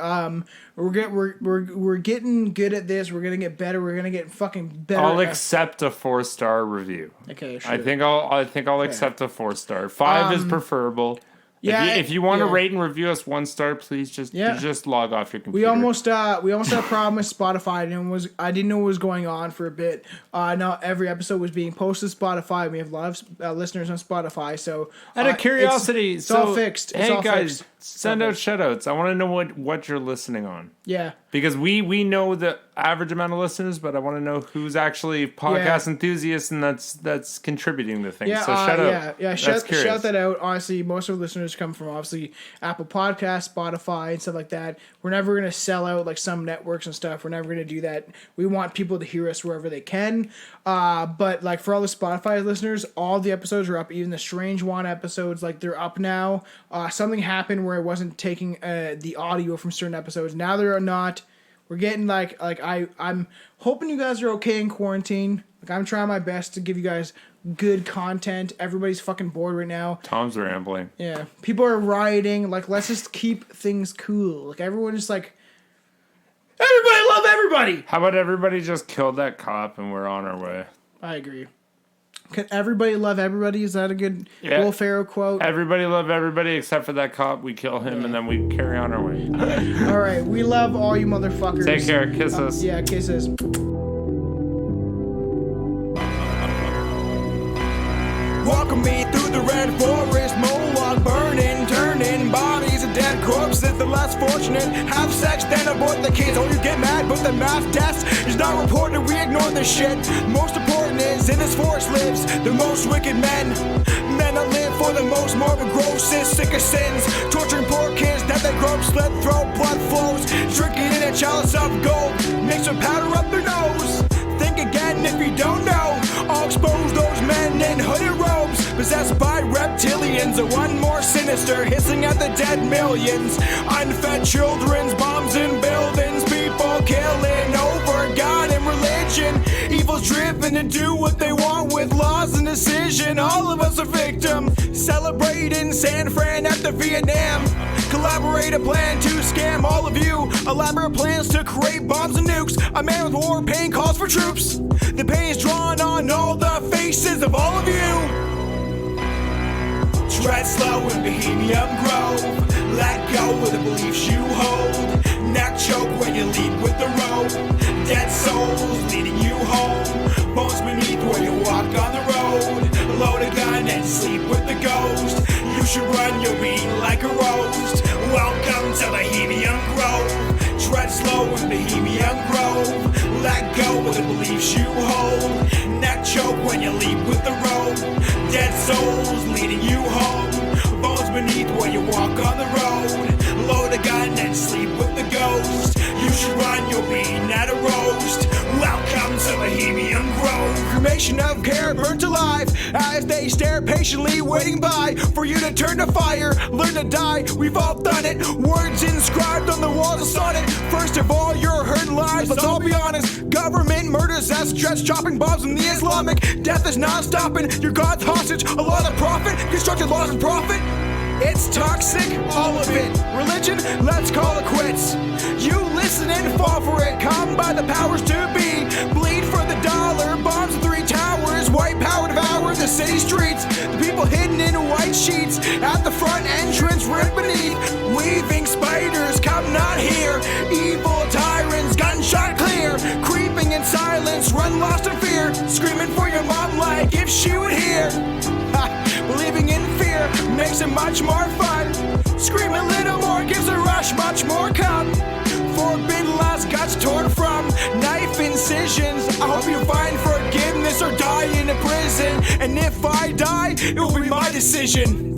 we're getting good at this. We're gonna get better. We're gonna get fucking better. I'll accept a 4-star review. Okay, sure. I think I'll accept a 4-star. 5 is preferable. Yeah, if you want to rate and review us 1 star, please just log off your computer. We almost had a problem with Spotify, and I didn't know what was going on for a bit. Now every episode was being posted to Spotify. We have a lot of listeners on Spotify, so out of curiosity, it's all fixed. Hey guys, send out shoutouts. I want to know what you're listening on. Yeah, because we know the average amount of listeners, but I want to know who's actually podcast enthusiasts and that's contributing to things. Yeah, so shout out. Shout that out. Honestly, most of the listeners come from obviously Apple Podcasts, Spotify, and stuff like that. We're never gonna sell out like some networks and stuff. We're never gonna do that. We want people to hear us wherever they can. But like for all the Spotify listeners, all the episodes are up. Even the Strange One episodes, like they're up now. Something happened where it wasn't taking the audio from certain episodes. Now they're not. We're getting like I'm hoping you guys are okay in quarantine. Like, I'm trying my best to give you guys good content. Everybody's fucking bored right now. Tom's rambling. Yeah. People are rioting. Like, let's just keep things cool. Like, everyone just like, everybody love everybody. How about everybody just killed that cop and we're on our way? I agree. Can everybody love everybody? Is that a good Will Ferrell quote? Everybody love everybody except for that cop. We kill him and then we carry on our way. All right. We love all you motherfuckers. Take care. Kiss us. Yeah, kisses. Walking me through the red forest, Moloch burning, turning bodies of dead corpses. The less fortunate have sex, then abort the kids. Oh, you get mad, but the mass deaths is not reported. We ignore this shit. Most important is in this forest lives the most wicked men. Men that live for the most morbid, grossest, sickest sins. Torturing poor kids that they grope, slit throat, blood flows. Drinking in a chalice of gold, mix with powder up their nose. Think again if you don't know. I'll expose those men in hooded robes, possessed by reptilians. One more sinister, hissing at the dead millions. Unfed children's bombs in buildings. People killing over God and religion. Evil's driven to do what they want with laws and decision. All of us are victims. Celebrating San Fran at the Vietnam. Collaborate a plan to scam all of you. Elaborate plans to create bombs and nukes. A man with war pain calls for troops. The pain is drawn on all the faces of all of you. Tread slow in Bohemian Grove. Let go of the beliefs you hold. Neck choke when you lead with the rope. Dead souls leading you home. Bones beneath where you walk on the road. Load a gun and sleep with the ghost. You should run your beat like a roast. Welcome to Bohemian Grove. Tread slow in Bohemian Grove. Let go of the beliefs you hold. Neck choke when you leap with the rope. Dead souls leading you home. Bones beneath where you walk on the road. Load a gun and sleep with the ghost. You should run your bean at a roast. Welcome to Bohemian Grove. Cremation of care burnt alive as they stare patiently waiting by for you to turn to fire, learn to die. We've all done it. Words inscribed on the walls of sonnet. First of all, you're hurting lives. Let's all be honest. Government murders as stress chopping bombs in the Islamic. Death is not stopping. Your God's hostage. A lot of profit. Constructed laws and profit. It's toxic, all of it. Religion, let's call it quits. You listen and fall for it. Come by the powers to be. Bleed for the dollar. Bombs in 3 towers. White power devour the city streets. The people hidden in white sheets. At the front entrance, right beneath. Weaving spiders, come not here. Evil tyrants, gunshot clear. Creeping in silence, run lost in fear. Screaming for your mom like if she would hear. Believing in fear makes it much more fun. Scream a little more gives a rush, much more come. Forbidden lost guts torn from knife incisions. I hope you find forgiveness or die in a prison. And if I die, it will be my decision.